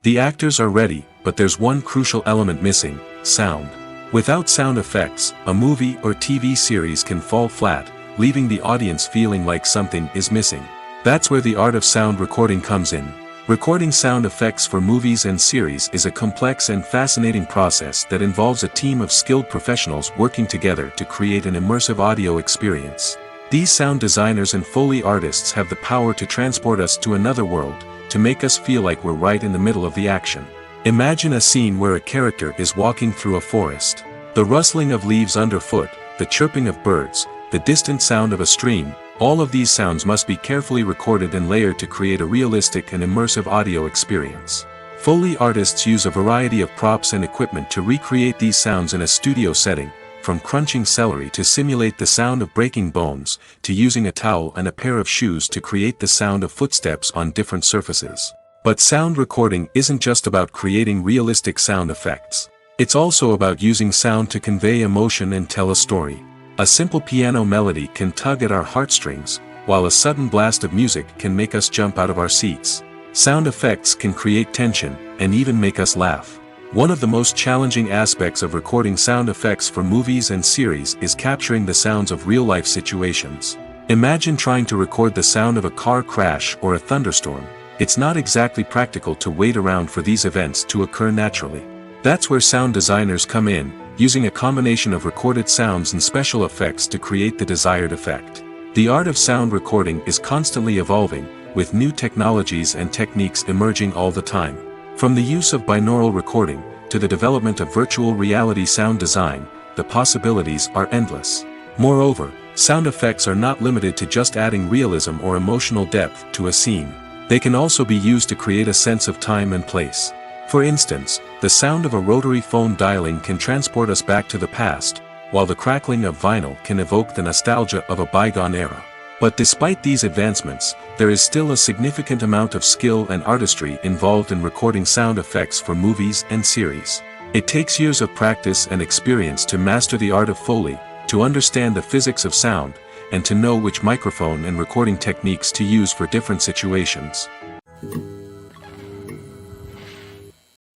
The actors are ready, but there's one crucial element missing: sound. Without sound effects, a movie or TV series can fall flat, leaving the audience feeling like something is missing. That's where the art of sound recording comes in. Recording sound effects for movies and series is a complex and fascinating process that involves a team of skilled professionals working together to create an immersive audio experience. These sound designers and Foley artists have the power to transport us to another world, to make us feel like we're right in the middle of the action. Imagine a scene where a character is walking through a forest. The rustling of leaves underfoot, the chirping of birds, the distant sound of a stream, all of these sounds must be carefully recorded and layered to create a realistic and immersive audio experience. Foley artists use a variety of props and equipment to recreate these sounds in a studio setting, from crunching celery to simulate the sound of breaking bones, to using a towel and a pair of shoes to create the sound of footsteps on different surfaces. But sound recording isn't just about creating realistic sound effects. It's also about using sound to convey emotion and tell a story. A simple piano melody can tug at our heartstrings, while a sudden blast of music can make us jump out of our seats. Sound effects can create tension, and even make us laugh. One of the most challenging aspects of recording sound effects for movies and series is capturing the sounds of real-life situations. Imagine trying to record the sound of a car crash or a thunderstorm. It's not exactly practical to wait around for these events to occur naturally. That's where sound designers come in, using a combination of recorded sounds and special effects to create the desired effect. The art of sound recording is constantly evolving, with new technologies and techniques emerging all the time. From the use of binaural recording, to the development of virtual reality sound design, the possibilities are endless. Moreover, sound effects are not limited to just adding realism or emotional depth to a scene. They can also be used to create a sense of time and place. For instance, the sound of a rotary phone dialing can transport us back to the past, while the crackling of vinyl can evoke the nostalgia of a bygone era. But despite these advancements, there is still a significant amount of skill and artistry involved in recording sound effects for movies and series. It takes years of practice and experience to master the art of Foley, to understand the physics of sound, and to know which microphone and recording techniques to use for different situations.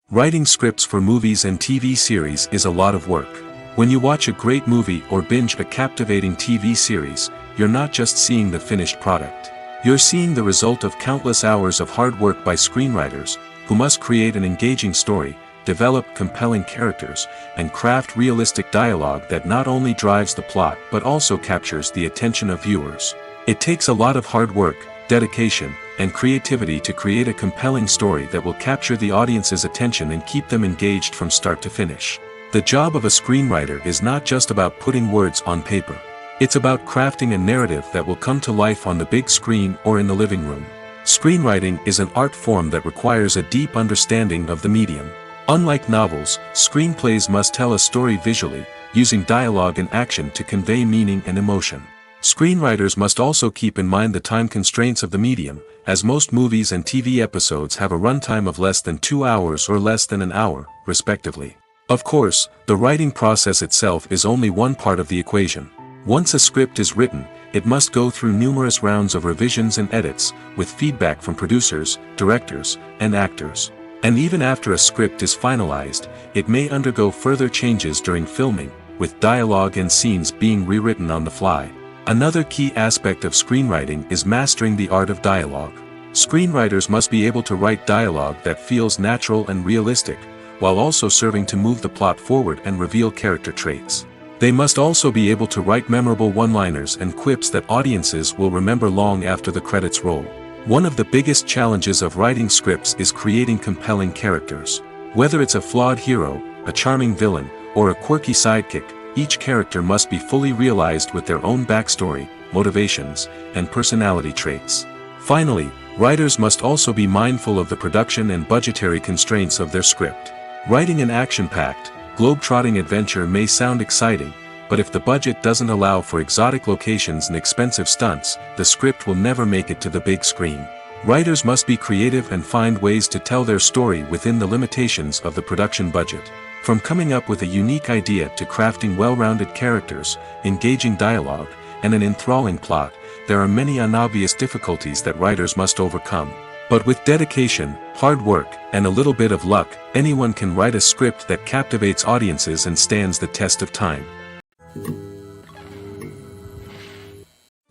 Writing scripts for movies and TV series is a lot of work. When you watch a great movie or binge a captivating TV series, you're not just seeing the finished product. You're seeing the result of countless hours of hard work by screenwriters, who must create an engaging story, develop compelling characters, and craft realistic dialogue that not only drives the plot but also captures the attention of viewers. It takes a lot of hard work, dedication, and creativity to create a compelling story that will capture the audience's attention and keep them engaged from start to finish. The job of a screenwriter is not just about putting words on paper. It's about crafting a narrative that will come to life on the big screen or in the living room. Screenwriting is an art form that requires a deep understanding of the medium. Unlike novels, screenplays must tell a story visually, using dialogue and action to convey meaning and emotion. Screenwriters must also keep in mind the time constraints of the medium, as most movies and TV episodes have a runtime of less than 2 hours or less than an hour, respectively. Of course, the writing process itself is only one part of the equation. Once a script is written, it must go through numerous rounds of revisions and edits, with feedback from producers, directors, and actors. And even after a script is finalized, it may undergo further changes during filming, with dialogue and scenes being rewritten on the fly. Another key aspect of screenwriting is mastering the art of dialogue. Screenwriters must be able to write dialogue that feels natural and realistic, while also serving to move the plot forward and reveal character traits. They must also be able to write memorable one-liners and quips that audiences will remember long after the credits roll. One of the biggest challenges of writing scripts is creating compelling characters. Whether it's a flawed hero, a charming villain, or a quirky sidekick, each character must be fully realized with their own backstory, motivations, and personality traits. Finally, writers must also be mindful of the production and budgetary constraints of their script. Writing an action-packed, globe-trotting adventure may sound exciting, but if the budget doesn't allow for exotic locations and expensive stunts, the script will never make it to the big screen. Writers must be creative and find ways to tell their story within the limitations of the production budget. From coming up with a unique idea to crafting well-rounded characters, engaging dialogue, and an enthralling plot, there are many unobvious difficulties that writers must overcome. But with dedication, hard work, and a little bit of luck, anyone can write a script that captivates audiences and stands the test of time.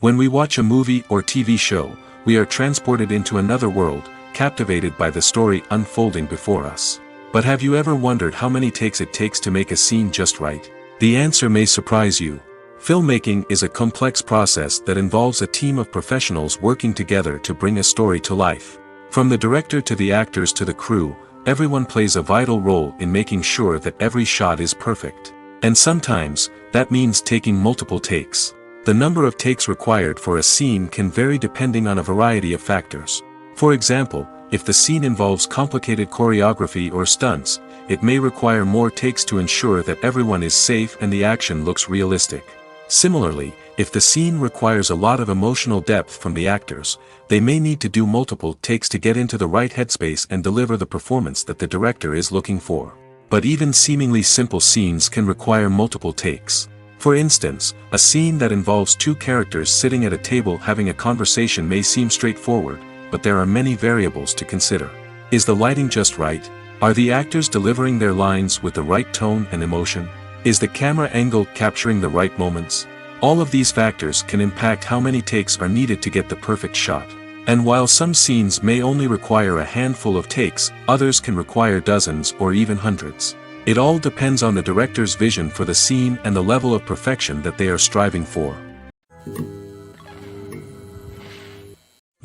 When we watch a movie or TV show, we are transported into another world, captivated by the story unfolding before us. But have you ever wondered how many takes it takes to make a scene just right? The answer may surprise you. Filmmaking is a complex process that involves a team of professionals working together to bring a story to life. From the director to the actors to the crew, everyone plays a vital role in making sure that every shot is perfect. And sometimes, that means taking multiple takes. The number of takes required for a scene can vary depending on a variety of factors. For example, if the scene involves complicated choreography or stunts, it may require more takes to ensure that everyone is safe and the action looks realistic. Similarly, if the scene requires a lot of emotional depth from the actors, they may need to do multiple takes to get into the right headspace and deliver the performance that the director is looking for. But even seemingly simple scenes can require multiple takes. For instance, a scene that involves two characters sitting at a table having a conversation may seem straightforward, but there are many variables to consider. Is the lighting just right? Are the actors delivering their lines with the right tone and emotion? Is the camera angle capturing the right moments? All of these factors can impact how many takes are needed to get the perfect shot. And while some scenes may only require a handful of takes, others can require dozens or even hundreds. It all depends on the director's vision for the scene and the level of perfection that they are striving for.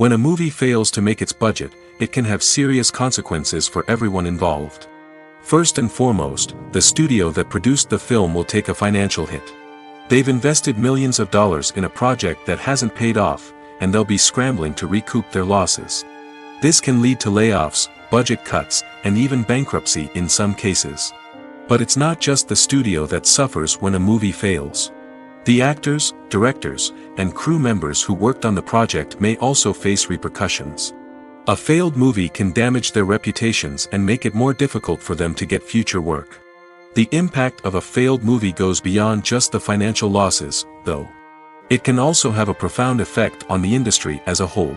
When a movie fails to make its budget, it can have serious consequences for everyone involved. First and foremost, the studio that produced the film will take a financial hit. They've invested millions of dollars in a project that hasn't paid off, and they'll be scrambling to recoup their losses. This can lead to layoffs, budget cuts, and even bankruptcy in some cases. But it's not just the studio that suffers when a movie fails. The actors, directors, and crew members who worked on the project may also face repercussions. A failed movie can damage their reputations and make it more difficult for them to get future work. The impact of a failed movie goes beyond just the financial losses, though. It can also have a profound effect on the industry as a whole.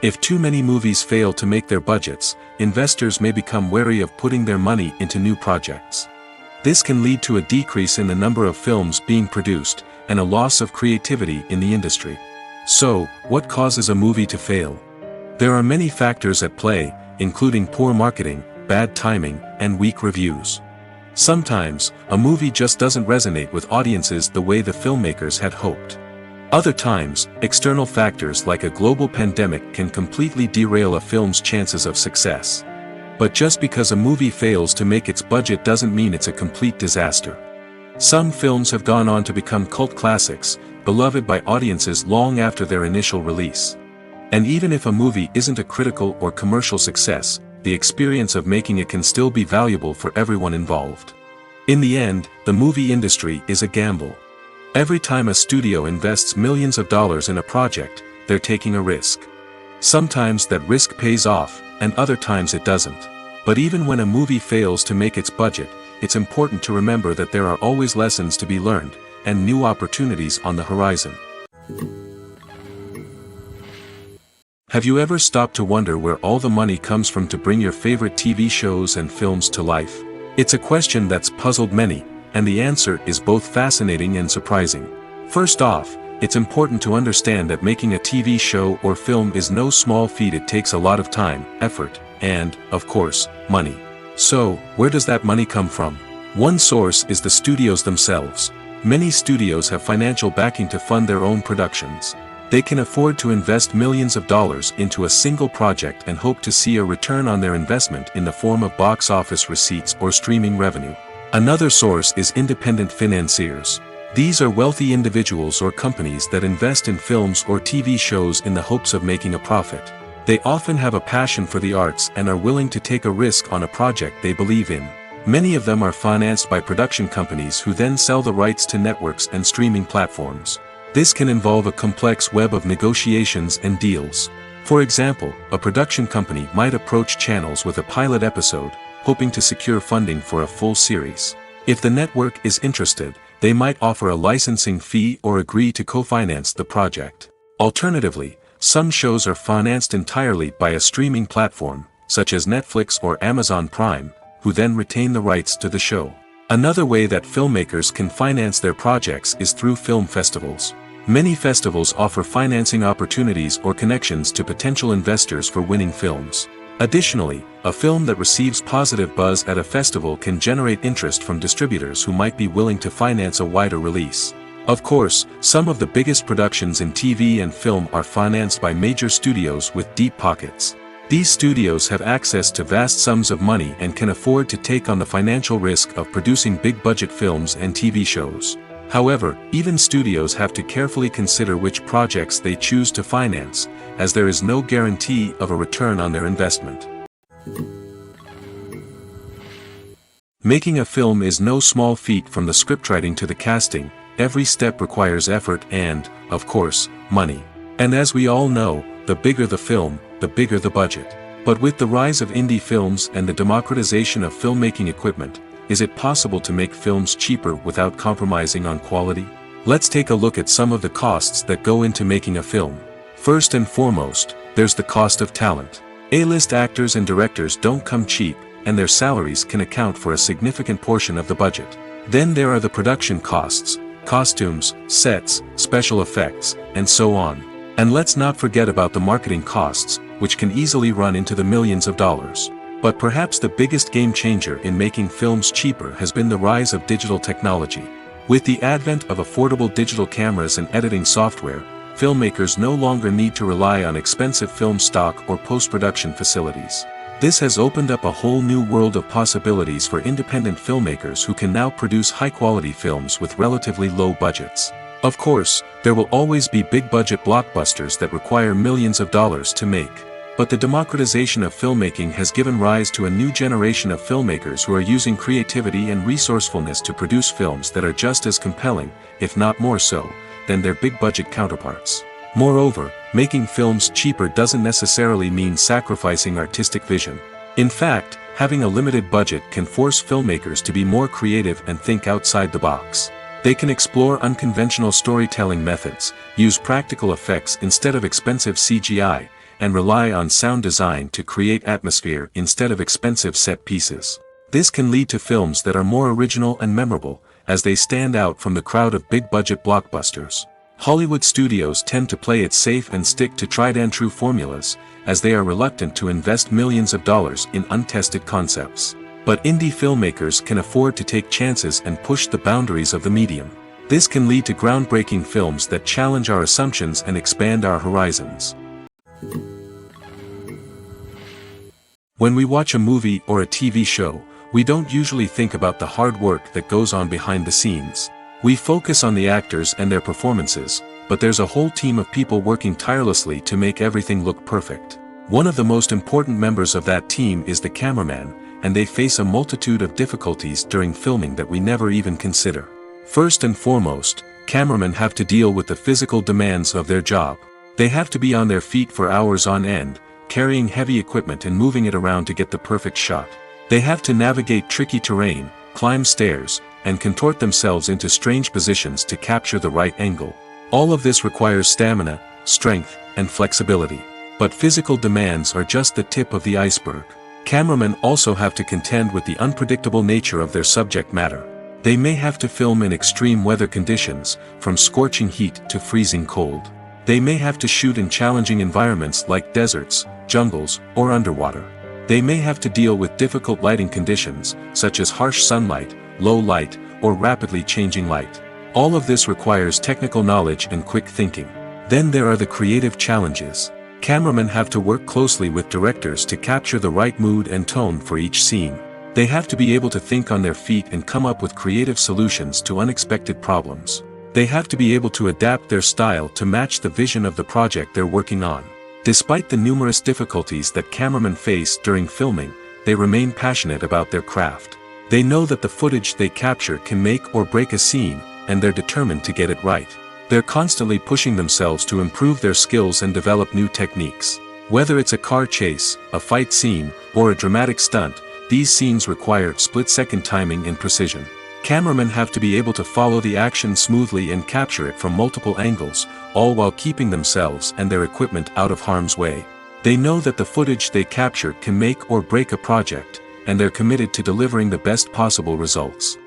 If too many movies fail to make their budgets, investors may become wary of putting their money into new projects. This can lead to a decrease in the number of films being produced, and a loss of creativity in the industry. So, what causes a movie to fail? There are many factors at play, including poor marketing, bad timing, and weak reviews. Sometimes, a movie just doesn't resonate with audiences the way the filmmakers had hoped. Other times, external factors like a global pandemic can completely derail a film's chances of success. But just because a movie fails to make its budget doesn't mean it's a complete disaster. Some films have gone on to become cult classics, beloved by audiences long after their initial release. And even if a movie isn't a critical or commercial success, the experience of making it can still be valuable for everyone involved. In the end, the movie industry is a gamble. Every time a studio invests millions of dollars in a project, they're taking a risk. Sometimes that risk pays off, and other times it doesn't. But even when a movie fails to make its budget, it's important to remember that there are always lessons to be learned, and new opportunities on the horizon. Have you ever stopped to wonder where all the money comes from to bring your favorite TV shows and films to life? It's a question that's puzzled many, and the answer is both fascinating and surprising. First off, it's important to understand that making a TV show or film is no small feat. It takes a lot of time, effort, and, of course, money. So, where does that money come from? One source is the studios themselves. Many studios have financial backing to fund their own productions. They can afford to invest millions of dollars into a single project and hope to see a return on their investment in the form of box office receipts or streaming revenue. Another source is independent financiers. These are wealthy individuals or companies that invest in films or TV shows in the hopes of making a profit. They often have a passion for the arts and are willing to take a risk on a project they believe in. Many of them are financed by production companies who then sell the rights to networks and streaming platforms. This can involve a complex web of negotiations and deals. For example, a production company might approach channels with a pilot episode, hoping to secure funding for a full series. If the network is interested, they might offer a licensing fee or agree to co-finance the project. Alternatively, some shows are financed entirely by a streaming platform, such as Netflix or Amazon Prime, who then retain the rights to the show. Another way that filmmakers can finance their projects is through film festivals. Many festivals offer financing opportunities or connections to potential investors for winning films. Additionally, a film that receives positive buzz at a festival can generate interest from distributors who might be willing to finance a wider release. Of course, some of the biggest productions in TV and film are financed by major studios with deep pockets. These studios have access to vast sums of money and can afford to take on the financial risk of producing big-budget films and TV shows. However, even studios have to carefully consider which projects they choose to finance, as there is no guarantee of a return on their investment. Making a film is no small feat. From the scriptwriting to the casting, every step requires effort and, of course, money. And as we all know, the bigger the film, the bigger the budget. But with the rise of indie films and the democratization of filmmaking equipment, is it possible to make films cheaper without compromising on quality? Let's take a look at some of the costs that go into making a film. First and foremost, there's the cost of talent. A-list actors and directors don't come cheap, and their salaries can account for a significant portion of the budget. Then there are the production costs, costumes, sets, special effects, and so on. And let's not forget about the marketing costs, which can easily run into the millions of dollars. But perhaps the biggest game changer in making films cheaper has been the rise of digital technology. With the advent of affordable digital cameras and editing software, filmmakers no longer need to rely on expensive film stock or post-production facilities. This has opened up a whole new world of possibilities for independent filmmakers who can now produce high-quality films with relatively low budgets. Of course, there will always be big-budget blockbusters that require millions of dollars to make. But the democratization of filmmaking has given rise to a new generation of filmmakers who are using creativity and resourcefulness to produce films that are just as compelling, if not more so, than their big-budget counterparts. Moreover, making films cheaper doesn't necessarily mean sacrificing artistic vision. In fact, having a limited budget can force filmmakers to be more creative and think outside the box. They can explore unconventional storytelling methods, use practical effects instead of expensive CGI, and rely on sound design to create atmosphere instead of expensive set pieces. This can lead to films that are more original and memorable, as they stand out from the crowd of big-budget blockbusters. Hollywood studios tend to play it safe and stick to tried-and-true formulas, as they are reluctant to invest millions of dollars in untested concepts. But indie filmmakers can afford to take chances and push the boundaries of the medium. This can lead to groundbreaking films that challenge our assumptions and expand our horizons. When we watch a movie or a TV show, we don't usually think about the hard work that goes on behind the scenes. We focus on the actors and their performances, but there's a whole team of people working tirelessly to make everything look perfect. One of the most important members of that team is the cameraman, and they face a multitude of difficulties during filming that we never even consider. First and foremost, cameramen have to deal with the physical demands of their job. They have to be on their feet for hours on end, carrying heavy equipment and moving it around to get the perfect shot. They have to navigate tricky terrain, climb stairs, and contort themselves into strange positions to capture the right angle. All of this requires stamina, strength, and flexibility. But physical demands are just the tip of the iceberg. Cameramen also have to contend with the unpredictable nature of their subject matter. They may have to film in extreme weather conditions, from scorching heat to freezing cold. They may have to shoot in challenging environments like deserts, jungles, or underwater. They may have to deal with difficult lighting conditions, such as harsh sunlight, low light, or rapidly changing light. All of this requires technical knowledge and quick thinking. Then there are the creative challenges. Cameramen have to work closely with directors to capture the right mood and tone for each scene. They have to be able to think on their feet and come up with creative solutions to unexpected problems. They have to be able to adapt their style to match the vision of the project they're working on. Despite the numerous difficulties that cameramen face during filming, they remain passionate about their craft. They know that the footage they capture can make or break a scene, and they're determined to get it right. They're constantly pushing themselves to improve their skills and develop new techniques. Whether it's a car chase, a fight scene, or a dramatic stunt, these scenes require split-second timing and precision. Cameramen have to be able to follow the action smoothly and capture it from multiple angles, all while keeping themselves and their equipment out of harm's way. They know that the footage they capture can make or break a project, and they're committed to delivering the best possible results.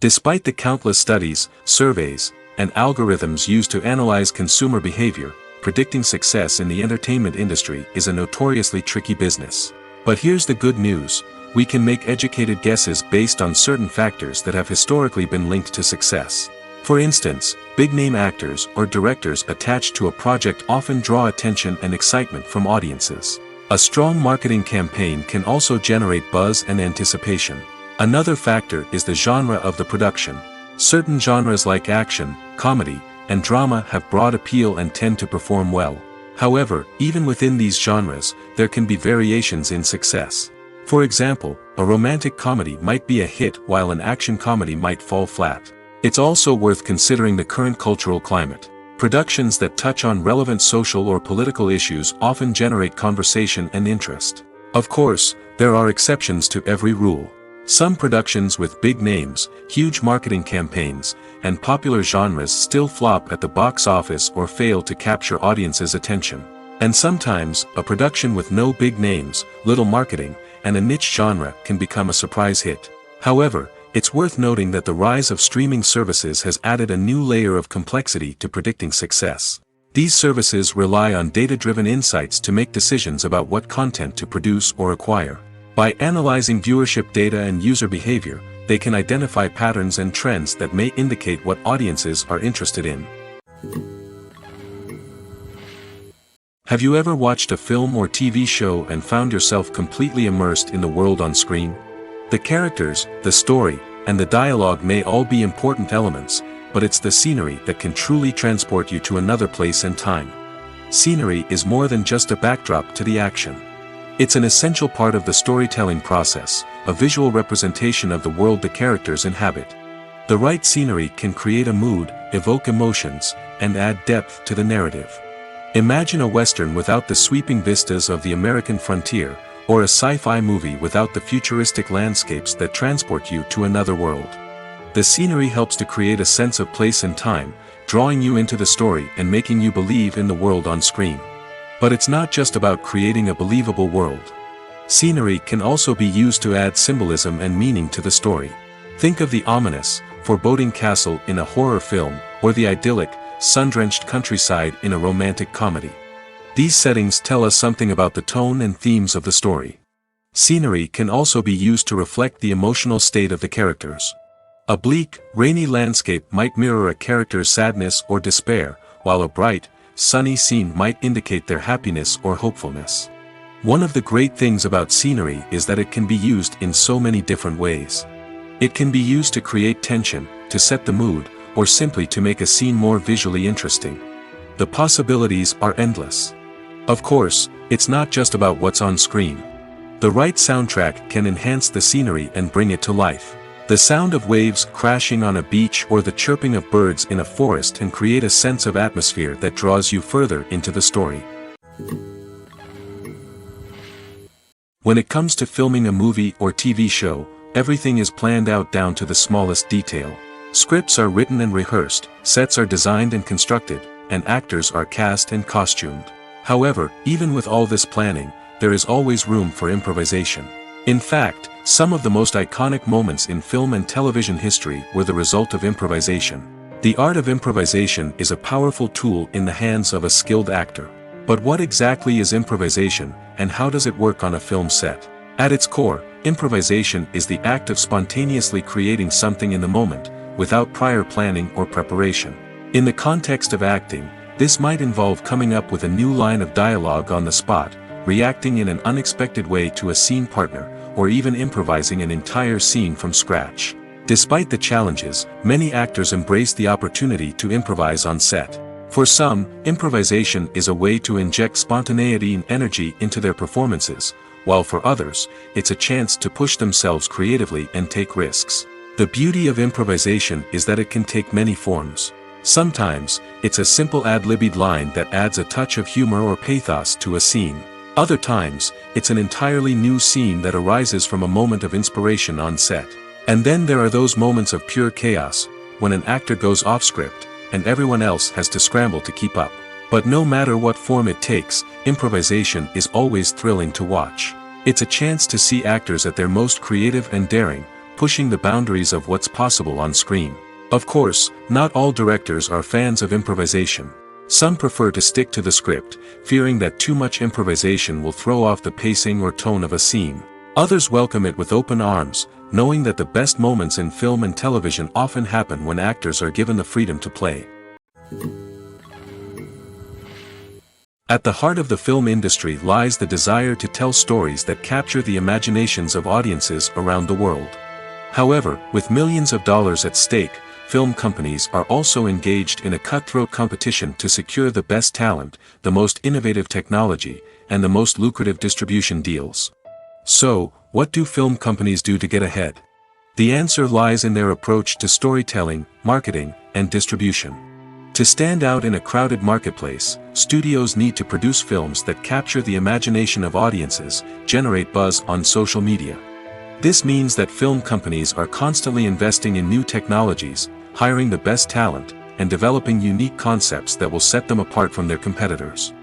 Despite the countless studies, surveys, and algorithms used to analyze consumer behavior, predicting success in the entertainment industry is a notoriously tricky business. But here's the good news: we can make educated guesses based on certain factors that have historically been linked to success. For instance, big-name actors or directors attached to a project often draw attention and excitement from audiences. A strong marketing campaign can also generate buzz and anticipation. Another factor is the genre of the production. Certain genres like action, comedy, and drama have broad appeal and tend to perform well. However, even within these genres, there can be variations in success. For example, a romantic comedy might be a hit while an action comedy might fall flat. It's also worth considering the current cultural climate. Productions that touch on relevant social or political issues often generate conversation and interest. Of course, there are exceptions to every rule. Some productions with big names, huge marketing campaigns, and popular genres still flop at the box office or fail to capture audiences' attention. And sometimes, a production with no big names, little marketing, and a niche genre can become a surprise hit. However, it's worth noting that the rise of streaming services has added a new layer of complexity to predicting success. These services rely on data-driven insights to make decisions about what content to produce or acquire. By analyzing viewership data and user behavior, they can identify patterns and trends that may indicate what audiences are interested in. Have you ever watched a film or TV show and found yourself completely immersed in the world on screen? The characters, the story, and the dialogue may all be important elements, but it's the scenery that can truly transport you to another place and time. Scenery is more than just a backdrop to the action. It's an essential part of the storytelling process, a visual representation of the world the characters inhabit. The right scenery can create a mood, evoke emotions, and add depth to the narrative. Imagine a Western without the sweeping vistas of the American frontier, or a sci-fi movie without the futuristic landscapes that transport you to another world. The scenery helps to create a sense of place and time, drawing you into the story and making you believe in the world on screen. But it's not just about creating a believable world. Scenery can also be used to add symbolism and meaning to the story. Think of the ominous, foreboding castle in a horror film, or the idyllic, sun-drenched countryside in a romantic comedy. These settings tell us something about the tone and themes of the story. Scenery can also be used to reflect the emotional state of the characters. A bleak, rainy landscape might mirror a character's sadness or despair, while a bright, sunny scene might indicate their happiness or hopefulness. One of the great things about scenery is that it can be used in so many different ways. It can be used to create tension, to set the mood, or simply to make a scene more visually interesting. The possibilities are endless. Of course, it's not just about what's on screen. The right soundtrack can enhance the scenery and bring it to life. The sound of waves crashing on a beach or the chirping of birds in a forest can create a sense of atmosphere that draws you further into the story. When it comes to filming a movie or TV show, everything is planned out down to the smallest detail. Scripts are written and rehearsed, sets are designed and constructed, and actors are cast and costumed. However, even with all this planning, there is always room for improvisation. In fact, Some of the most iconic moments in film and television history were the result of improvisation. The art of improvisation is a powerful tool in the hands of a skilled actor. But what exactly is improvisation, and how does it work on a film set? At its core, improvisation is the act of spontaneously creating something in the moment, without prior planning or preparation. In the context of acting, this might involve coming up with a new line of dialogue on the spot, reacting in an unexpected way to a scene partner, or even improvising an entire scene from scratch. Despite the challenges, many actors embrace the opportunity to improvise on set. For some, improvisation is a way to inject spontaneity and energy into their performances, while for others, it's a chance to push themselves creatively and take risks. The beauty of improvisation is that it can take many forms. Sometimes, it's a simple ad-libbed line that adds a touch of humor or pathos to a scene. Other times, it's an entirely new scene that arises from a moment of inspiration on set. And then there are those moments of pure chaos, when an actor goes off script, and everyone else has to scramble to keep up. But no matter what form it takes, improvisation is always thrilling to watch. It's a chance to see actors at their most creative and daring, pushing the boundaries of what's possible on screen. Of course, not all directors are fans of improvisation. Some prefer to stick to the script, fearing that too much improvisation will throw off the pacing or tone of a scene. Others welcome it with open arms, knowing that the best moments in film and television often happen when actors are given the freedom to play. At the heart of the film industry lies the desire to tell stories that capture the imaginations of audiences around the world. However, with millions of dollars at stake, film companies are also engaged in a cutthroat competition to secure the best talent, the most innovative technology, and the most lucrative distribution deals. So, what do film companies do to get ahead? The answer lies in their approach to storytelling, marketing, and distribution. To stand out in a crowded marketplace, studios need to produce films that capture the imagination of audiences, generate buzz on social media. This means that film companies are constantly investing in new technologies, hiring the best talent, and developing unique concepts that will set them apart from their competitors.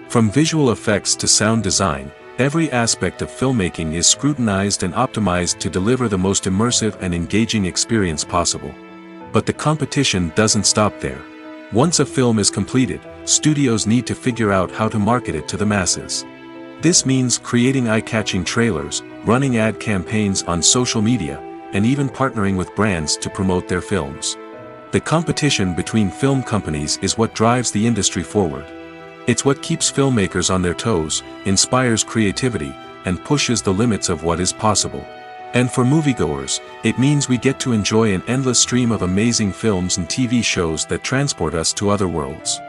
From visual effects to sound design, every aspect of filmmaking is scrutinized and optimized to deliver the most immersive and engaging experience possible. But the competition doesn't stop there. Once a film is completed, studios need to figure out how to market it to the masses. This means creating eye-catching trailers, running ad campaigns on social media, and even partnering with brands to promote their films. The competition between film companies is what drives the industry forward. It's what keeps filmmakers on their toes, inspires creativity, and pushes the limits of what is possible. And for moviegoers, it means we get to enjoy an endless stream of amazing films and TV shows that transport us to other worlds.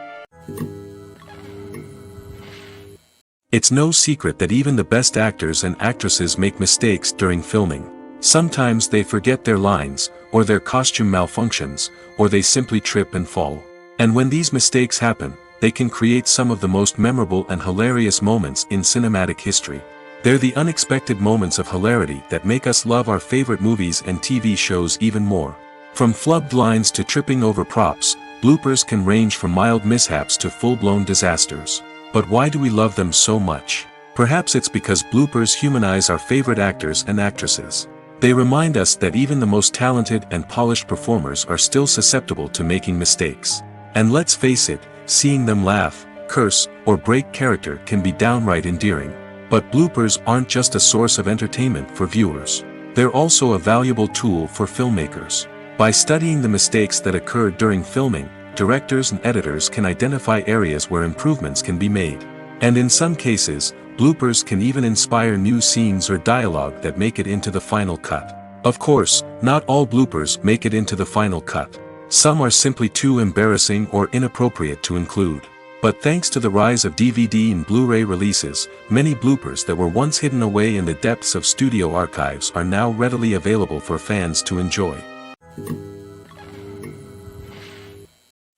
It's no secret that even the best actors and actresses make mistakes during filming. Sometimes they forget their lines, or their costume malfunctions, or they simply trip and fall. And when these mistakes happen, they can create some of the most memorable and hilarious moments in cinematic history. They're the unexpected moments of hilarity that make us love our favorite movies and TV shows even more. From flubbed lines to tripping over props, bloopers can range from mild mishaps to full-blown disasters. But why do we love them so much? Perhaps it's because bloopers humanize our favorite actors and actresses. They remind us that even the most talented and polished performers are still susceptible to making mistakes. And let's face it, seeing them laugh, curse, or break character can be downright endearing. But bloopers aren't just a source of entertainment for viewers. They're also a valuable tool for filmmakers. By studying the mistakes that occurred during filming, directors and editors can identify areas where improvements can be made. And in some cases, bloopers can even inspire new scenes or dialogue that make it into the final cut. Of course, not all bloopers make it into the final cut. Some are simply too embarrassing or inappropriate to include. But thanks to the rise of DVD and Blu-ray releases, many bloopers that were once hidden away in the depths of studio archives are now readily available for fans to enjoy.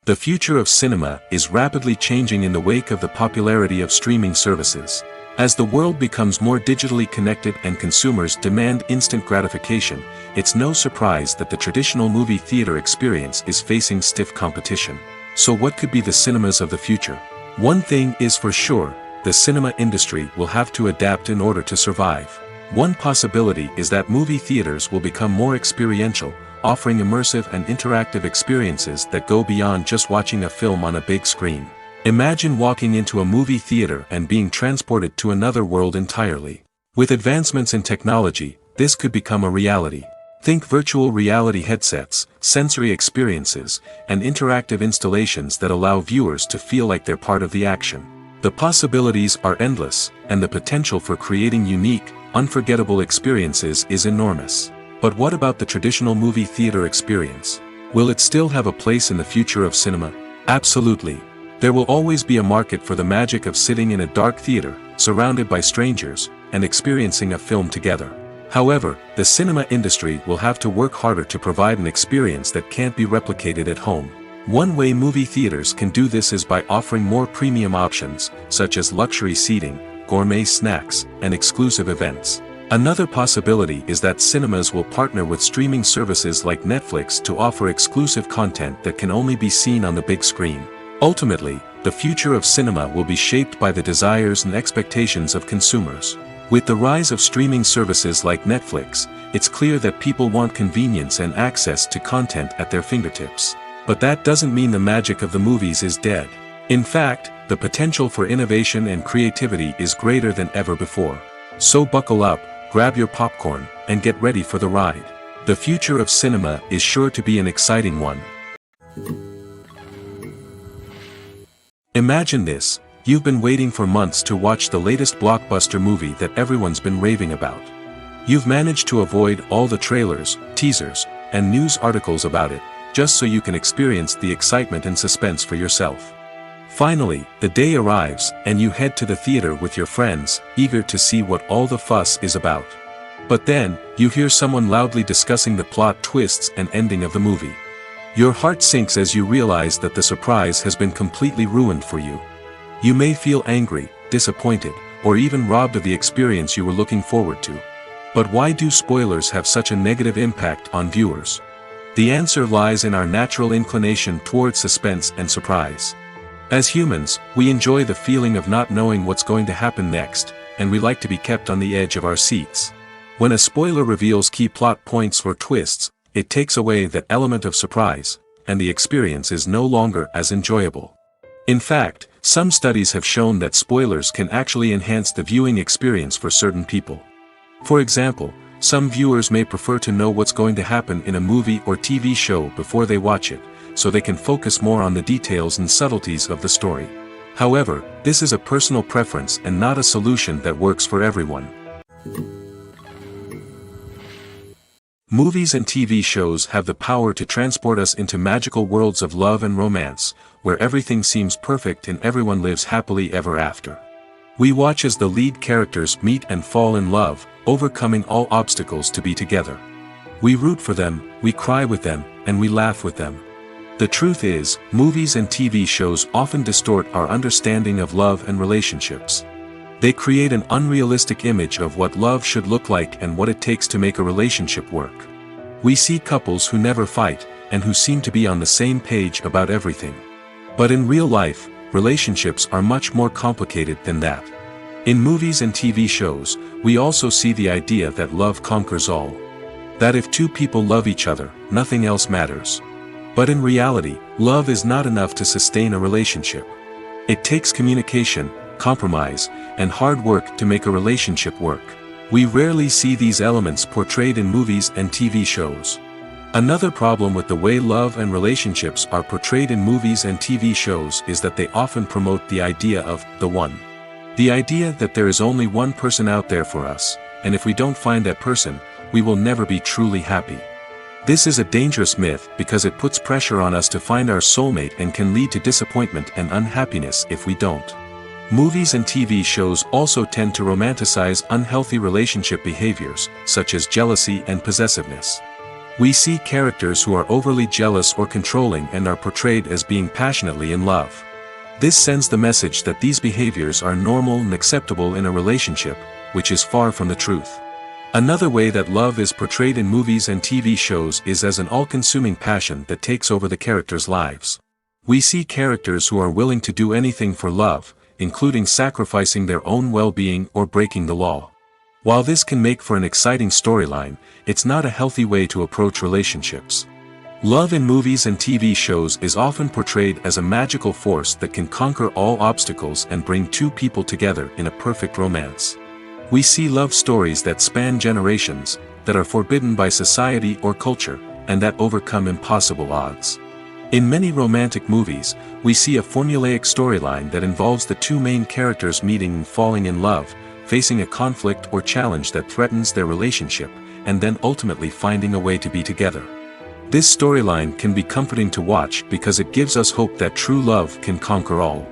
The future of cinema is rapidly changing in the wake of the popularity of streaming services. As the world becomes more digitally connected and consumers demand instant gratification, it's no surprise that the traditional movie theater experience is facing stiff competition. So what could be the cinemas of the future? One thing is for sure, the cinema industry will have to adapt in order to survive. One possibility is that movie theaters will become more experiential, offering immersive and interactive experiences that go beyond just watching a film on a big screen. Imagine walking into a movie theater and being transported to another world entirely. With advancements in technology, this could become a reality. Think virtual reality headsets, sensory experiences, and interactive installations that allow viewers to feel like they're part of the action. The possibilities are endless, and the potential for creating unique, unforgettable experiences is enormous. But what about the traditional movie theater experience? Will it still have a place in the future of cinema? Absolutely. There will always be a market for the magic of sitting in a dark theater, surrounded by strangers, and experiencing a film together. However, the cinema industry will have to work harder to provide an experience that can't be replicated at home. One way movie theaters can do this is by offering more premium options, such as luxury seating, gourmet snacks, and exclusive events. Another possibility is that cinemas will partner with streaming services like Netflix to offer exclusive content that can only be seen on the big screen. Ultimately, the future of cinema will be shaped by the desires and expectations of consumers. With the rise of streaming services like Netflix, it's clear that people want convenience and access to content at their fingertips. But that doesn't mean the magic of the movies is dead. In fact, the potential for innovation and creativity is greater than ever before. So buckle up, grab your popcorn, and get ready for the ride. The future of cinema is sure to be an exciting one. Imagine this. You've been waiting for months to watch the latest blockbuster movie that everyone's been raving about. You've managed to avoid all the trailers, teasers, and news articles about it, just so you can experience the excitement and suspense for yourself. Finally, the day arrives, and you head to the theater with your friends, eager to see what all the fuss is about. But then, you hear someone loudly discussing the plot twists and ending of the movie. Your heart sinks as you realize that the surprise has been completely ruined for you. You may feel angry, disappointed, or even robbed of the experience you were looking forward to. But why do spoilers have such a negative impact on viewers? The answer lies in our natural inclination towards suspense and surprise. As humans, we enjoy the feeling of not knowing what's going to happen next, and we like to be kept on the edge of our seats. When a spoiler reveals key plot points or twists, it takes away that element of surprise, and the experience is no longer as enjoyable. In fact, some studies have shown that spoilers can actually enhance the viewing experience for certain people. For example, some viewers may prefer to know what's going to happen in a movie or TV show before they watch it, so they can focus more on the details and subtleties of the story. However, this is a personal preference and not a solution that works for everyone. Movies and TV shows have the power to transport us into magical worlds of love and romance, where everything seems perfect and everyone lives happily ever after. We watch as the lead characters meet and fall in love, overcoming all obstacles to be together. We root for them, we cry with them, and we laugh with them. The truth is, movies and TV shows often distort our understanding of love and relationships. They create an unrealistic image of what love should look like and what it takes to make a relationship work. We see couples who never fight, and who seem to be on the same page about everything. But in real life, relationships are much more complicated than that. In movies and TV shows, we also see the idea that love conquers all. That if two people love each other, nothing else matters. But in reality, love is not enough to sustain a relationship. It takes communication, compromise, and hard work to make a relationship work. We rarely see these elements portrayed in movies and TV shows. Another problem with the way love and relationships are portrayed in movies and TV shows is that they often promote the idea of the one. The idea that there is only one person out there for us, and if we don't find that person, we will never be truly happy. This is a dangerous myth because it puts pressure on us to find our soulmate and can lead to disappointment and unhappiness if we don't. Movies and TV shows also tend to romanticize unhealthy relationship behaviors, such as jealousy and possessiveness. We see characters who are overly jealous or controlling and are portrayed as being passionately in love. This sends the message that these behaviors are normal and acceptable in a relationship, which is far from the truth. Another way that love is portrayed in movies and TV shows is as an all-consuming passion that takes over the characters' lives. We see characters who are willing to do anything for love, including sacrificing their own well-being or breaking the law. While this can make for an exciting storyline, it's not a healthy way to approach relationships. Love in movies and TV shows is often portrayed as a magical force that can conquer all obstacles and bring two people together in a perfect romance. We see love stories that span generations, that are forbidden by society or culture, and that overcome impossible odds. In many romantic movies, we see a formulaic storyline that involves the two main characters meeting and falling in love, facing a conflict or challenge that threatens their relationship, and then ultimately finding a way to be together. This storyline can be comforting to watch because it gives us hope that true love can conquer all.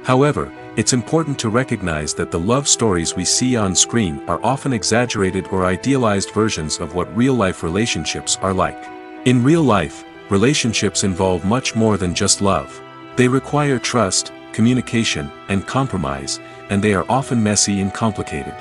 However, it's important to recognize that the love stories we see on screen are often exaggerated or idealized versions of what real-life relationships are like. In real life, relationships involve much more than just love. They require trust, communication, and compromise, and they are often messy and complicated.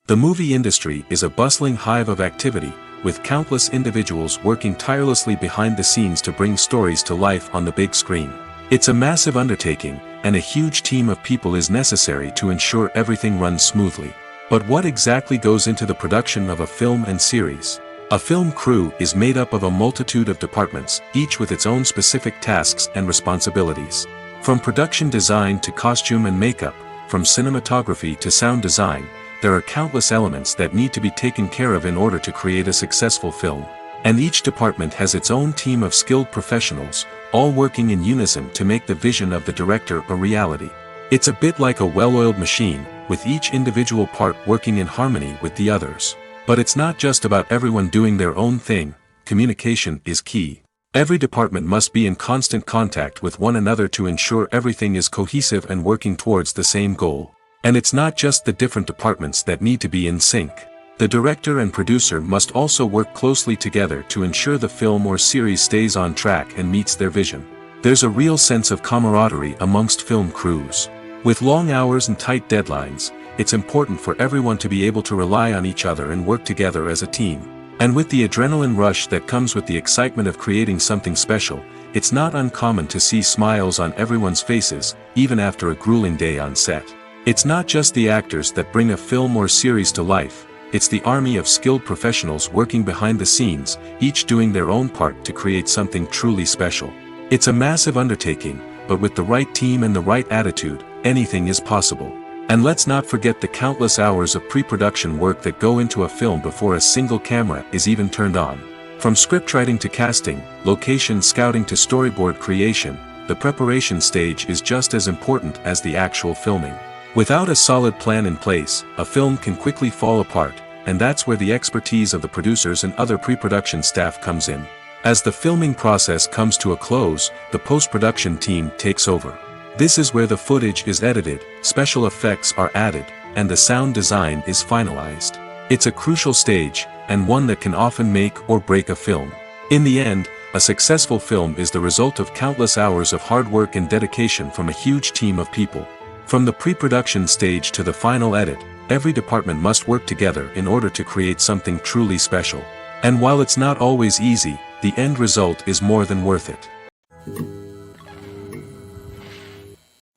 The movie industry is a bustling hive of activity, with countless individuals working tirelessly behind the scenes to bring stories to life on the big screen. It's a massive undertaking, and a huge team of people is necessary to ensure everything runs smoothly. But what exactly goes into the production of a film and series? A film crew is made up of a multitude of departments, each with its own specific tasks and responsibilities. From production design to costume and makeup, from cinematography to sound design, there are countless elements that need to be taken care of in order to create a successful film. And each department has its own team of skilled professionals, all working in unison to make the vision of the director a reality. It's a bit like a well-oiled machine, with each individual part working in harmony with the others. But it's not just about everyone doing their own thing. Communication is key. Every department must be in constant contact with one another to ensure everything is cohesive and working towards the same goal. And it's not just the different departments that need to be in sync. The director and producer must also work closely together to ensure the film or series stays on track and meets their vision. There's a real sense of camaraderie amongst film crews. With long hours and tight deadlines, it's important for everyone to be able to rely on each other and work together as a team. And with the adrenaline rush that comes with the excitement of creating something special, it's not uncommon to see smiles on everyone's faces, even after a grueling day on set. It's not just the actors that bring a film or series to life, it's the army of skilled professionals working behind the scenes, each doing their own part to create something truly special. It's a massive undertaking, but with the right team and the right attitude, anything is possible. And let's not forget the countless hours of pre-production work that go into a film before a single camera is even turned on. From scriptwriting to casting, location scouting to storyboard creation, the preparation stage is just as important as the actual filming. Without a solid plan in place, a film can quickly fall apart, and that's where the expertise of the producers and other pre-production staff comes in. As the filming process comes to a close, the post-production team takes over. This is where the footage is edited, special effects are added, and the sound design is finalized. It's a crucial stage, and one that can often make or break a film. In the end, a successful film is the result of countless hours of hard work and dedication from a huge team of people. From the pre-production stage to the final edit, every department must work together in order to create something truly special. And while it's not always easy, the end result is more than worth it.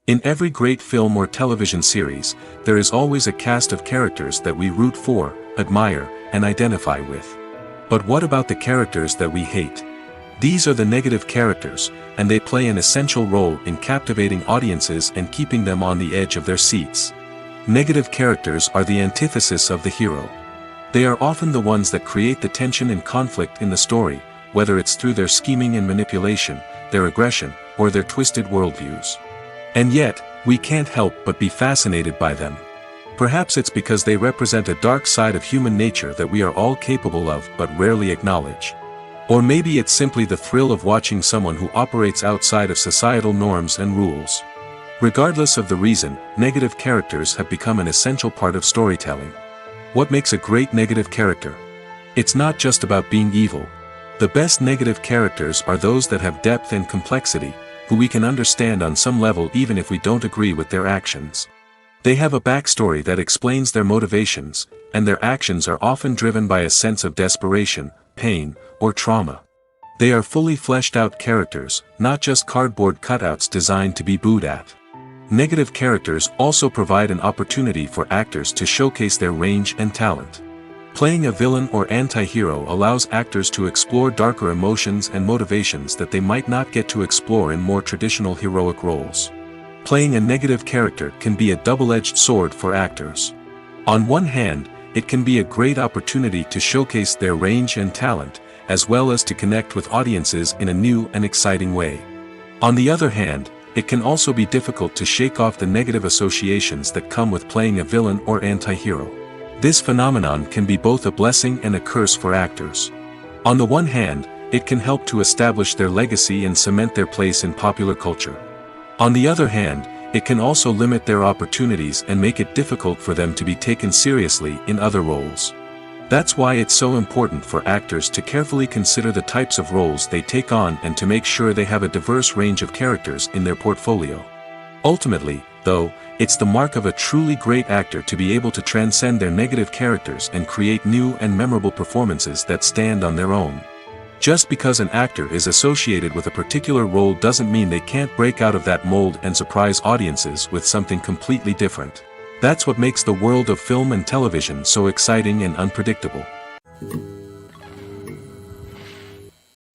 In every great film or television series, there is always a cast of characters that we root for, admire, and identify with. But what about the characters that we hate? These are the negative characters, and they play an essential role in captivating audiences and keeping them on the edge of their seats. Negative characters are the antithesis of the hero. They are often the ones that create the tension and conflict in the story, whether it's through their scheming and manipulation, their aggression, or their twisted worldviews. And yet, we can't help but be fascinated by them. Perhaps it's because they represent a dark side of human nature that we are all capable of but rarely acknowledge. Or maybe it's simply the thrill of watching someone who operates outside of societal norms and rules. Regardless of the reason, negative characters have become an essential part of storytelling. What makes a great negative character? It's not just about being evil. The best negative characters are those that have depth and complexity, who we can understand on some level even if we don't agree with their actions. They have a backstory that explains their motivations, and their actions are often driven by a sense of desperation, pain, or trauma. They are fully fleshed out characters, not just cardboard cutouts designed to be booed at. Negative characters also provide an opportunity for actors to showcase their range and talent. Playing a villain or anti-hero allows actors to explore darker emotions and motivations that they might not get to explore in more traditional heroic roles. Playing a negative character can be a double-edged sword for actors. On one hand, it can be a great opportunity to showcase their range and talent, as well as to connect with audiences in a new and exciting way. On the other hand, it can also be difficult to shake off the negative associations that come with playing a villain or anti-hero. This phenomenon can be both a blessing and a curse for actors. On the one hand, it can help to establish their legacy and cement their place in popular culture. On the other hand, it can also limit their opportunities and make it difficult for them to be taken seriously in other roles. That's why it's so important for actors to carefully consider the types of roles they take on and to make sure they have a diverse range of characters in their portfolio. Ultimately, though, it's the mark of a truly great actor to be able to transcend their negative characters and create new and memorable performances that stand on their own. Just because an actor is associated with a particular role doesn't mean they can't break out of that mold and surprise audiences with something completely different. That's what makes the world of film and television so exciting and unpredictable.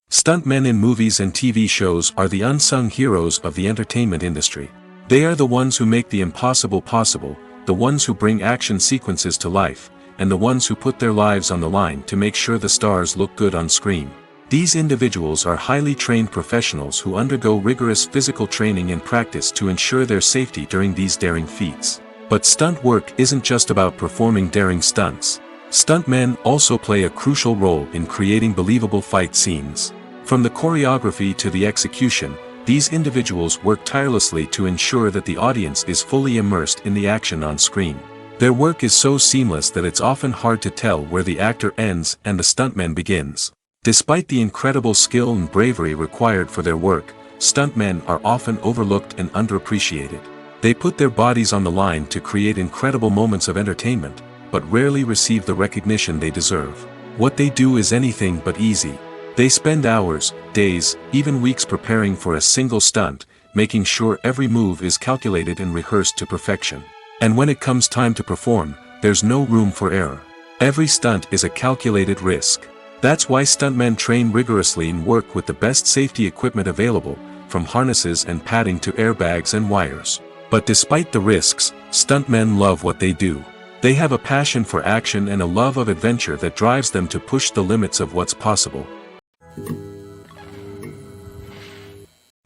Stuntmen in movies and TV shows are the unsung heroes of the entertainment industry. They are the ones who make the impossible possible, the ones who bring action sequences to life, and the ones who put their lives on the line to make sure the stars look good on screen. These individuals are highly trained professionals who undergo rigorous physical training and practice to ensure their safety during these daring feats. But stunt work isn't just about performing daring stunts. Stuntmen also play a crucial role in creating believable fight scenes. From the choreography to the execution, these individuals work tirelessly to ensure that the audience is fully immersed in the action on screen. Their work is so seamless that it's often hard to tell where the actor ends and the stuntman begins. Despite the incredible skill and bravery required for their work, stuntmen are often overlooked and underappreciated. They put their bodies on the line to create incredible moments of entertainment, but rarely receive the recognition they deserve. What they do is anything but easy. They spend hours, days, even weeks preparing for a single stunt, making sure every move is calculated and rehearsed to perfection. And when it comes time to perform, there's no room for error. Every stunt is a calculated risk. That's why stuntmen train rigorously and work with the best safety equipment available, from harnesses and padding to airbags and wires. But despite the risks, stuntmen love what they do. They have a passion for action and a love of adventure that drives them to push the limits of what's possible.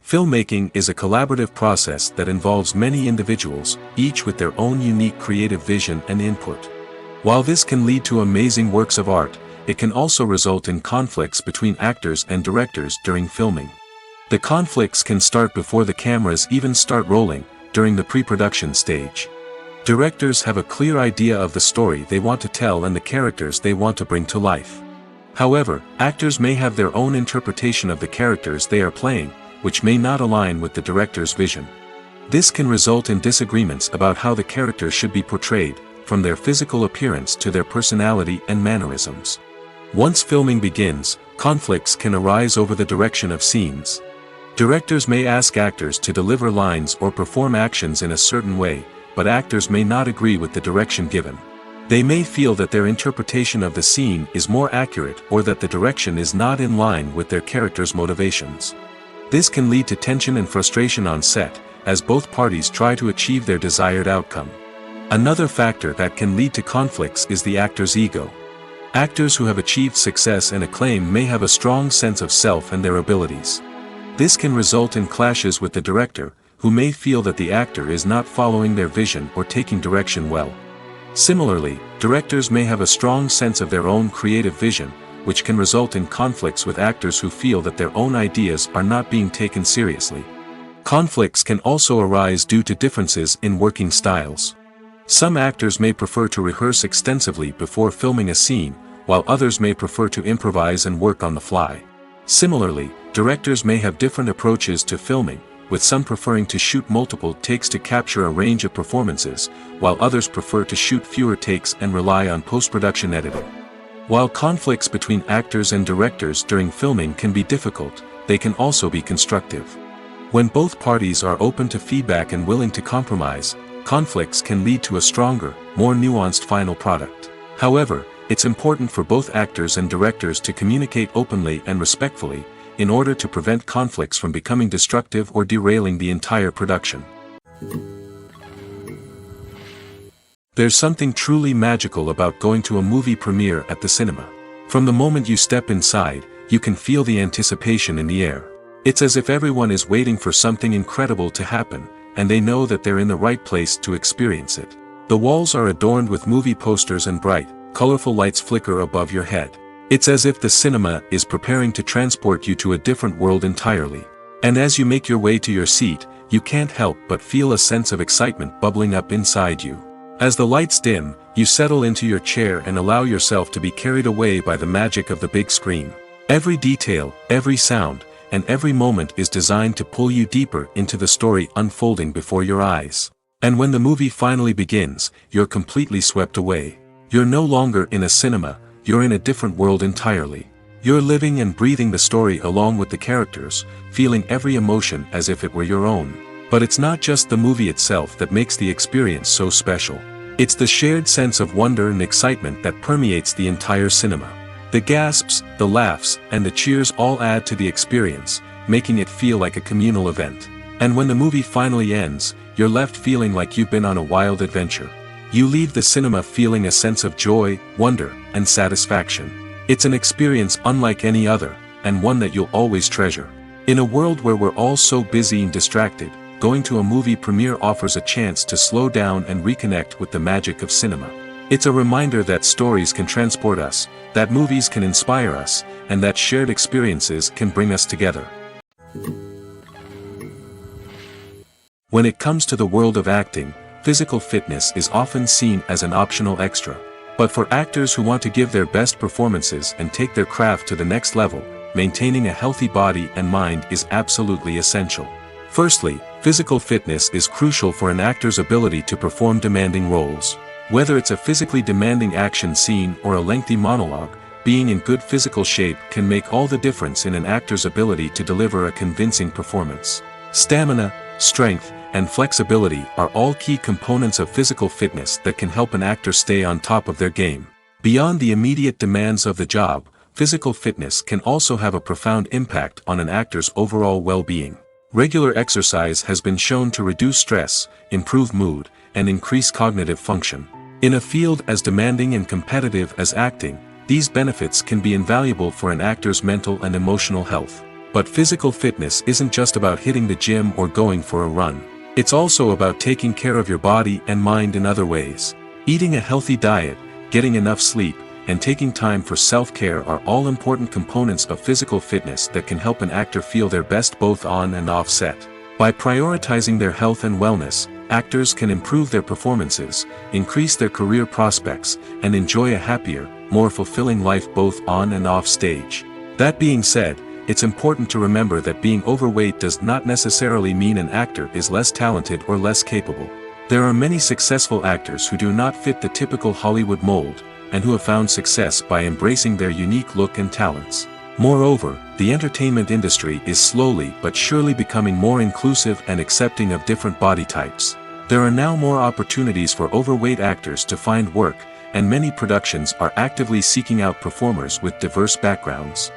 Filmmaking is a collaborative process that involves many individuals, each with their own unique creative vision and input. While this can lead to amazing works of art, it can also result in conflicts between actors and directors during filming. The conflicts can start before the cameras even start rolling, during the pre-production stage. Directors have a clear idea of the story they want to tell and the characters they want to bring to life. However, actors may have their own interpretation of the characters they are playing, which may not align with the director's vision. This can result in disagreements about how the characters should be portrayed, from their physical appearance to their personality and mannerisms. Once filming begins, conflicts can arise over the direction of scenes. Directors may ask actors to deliver lines or perform actions in a certain way, but actors may not agree with the direction given. They may feel that their interpretation of the scene is more accurate or that the direction is not in line with their character's motivations. This can lead to tension and frustration on set, as both parties try to achieve their desired outcome. Another factor that can lead to conflicts is the actor's ego. Actors who have achieved success and acclaim may have a strong sense of self and their abilities. This can result in clashes with the director, who may feel that the actor is not following their vision or taking direction well. Similarly, directors may have a strong sense of their own creative vision, which can result in conflicts with actors who feel that their own ideas are not being taken seriously. Conflicts can also arise due to differences in working styles. Some actors may prefer to rehearse extensively before filming a scene, while others may prefer to improvise and work on the fly. Similarly, directors may have different approaches to filming, with some preferring to shoot multiple takes to capture a range of performances, while others prefer to shoot fewer takes and rely on post-production editing. While conflicts between actors and directors during filming can be difficult, they can also be constructive. When both parties are open to feedback and willing to compromise, conflicts can lead to a stronger, more nuanced final product. However, it's important for both actors and directors to communicate openly and respectfully, in order to prevent conflicts from becoming destructive or derailing the entire production. There's something truly magical about going to a movie premiere at the cinema. From the moment you step inside, you can feel the anticipation in the air. It's as if everyone is waiting for something incredible to happen, and they know that they're in the right place to experience it. The walls are adorned with movie posters and bright, colorful lights flicker above your head. It's as if the cinema is preparing to transport you to a different world entirely. And as you make your way to your seat, you can't help but feel a sense of excitement bubbling up inside you. As the lights dim, you settle into your chair and allow yourself to be carried away by the magic of the big screen. Every detail, every sound, and every moment is designed to pull you deeper into the story unfolding before your eyes. And when the movie finally begins, you're completely swept away. You're no longer in a cinema, you're in a different world entirely. You're living and breathing the story along with the characters, feeling every emotion as if it were your own. But it's not just the movie itself that makes the experience so special. It's the shared sense of wonder and excitement that permeates the entire cinema. The gasps, the laughs, and the cheers all add to the experience, making it feel like a communal event. And when the movie finally ends, you're left feeling like you've been on a wild adventure. You leave the cinema feeling a sense of joy, wonder, and satisfaction. It's an experience unlike any other, and one that you'll always treasure. In a world where we're all so busy and distracted, going to a movie premiere offers a chance to slow down and reconnect with the magic of cinema. It's a reminder that stories can transport us, that movies can inspire us, and that shared experiences can bring us together. When it comes to the world of acting, physical fitness is often seen as an optional extra. But for actors who want to give their best performances and take their craft to the next level, maintaining a healthy body and mind is absolutely essential. Firstly, physical fitness is crucial for an actor's ability to perform demanding roles. Whether it's a physically demanding action scene or a lengthy monologue, being in good physical shape can make all the difference in an actor's ability to deliver a convincing performance. Stamina, strength, and flexibility are all key components of physical fitness that can help an actor stay on top of their game. Beyond the immediate demands of the job, physical fitness can also have a profound impact on an actor's overall well-being. Regular exercise has been shown to reduce stress, improve mood, and increase cognitive function. In a field as demanding and competitive as acting, these benefits can be invaluable for an actor's mental and emotional health. But physical fitness isn't just about hitting the gym or going for a run. It's also about taking care of your body and mind in other ways. Eating a healthy diet, getting enough sleep, and taking time for self-care are all important components of physical fitness that can help an actor feel their best both on and off set. By prioritizing their health and wellness, actors can improve their performances, increase their career prospects, and enjoy a happier, more fulfilling life both on and off stage. That being said, it's important to remember that being overweight does not necessarily mean an actor is less talented or less capable. There are many successful actors who do not fit the typical Hollywood mold, and who have found success by embracing their unique look and talents. Moreover, the entertainment industry is slowly but surely becoming more inclusive and accepting of different body types. There are now more opportunities for overweight actors to find work, and many productions are actively seeking out performers with diverse backgrounds.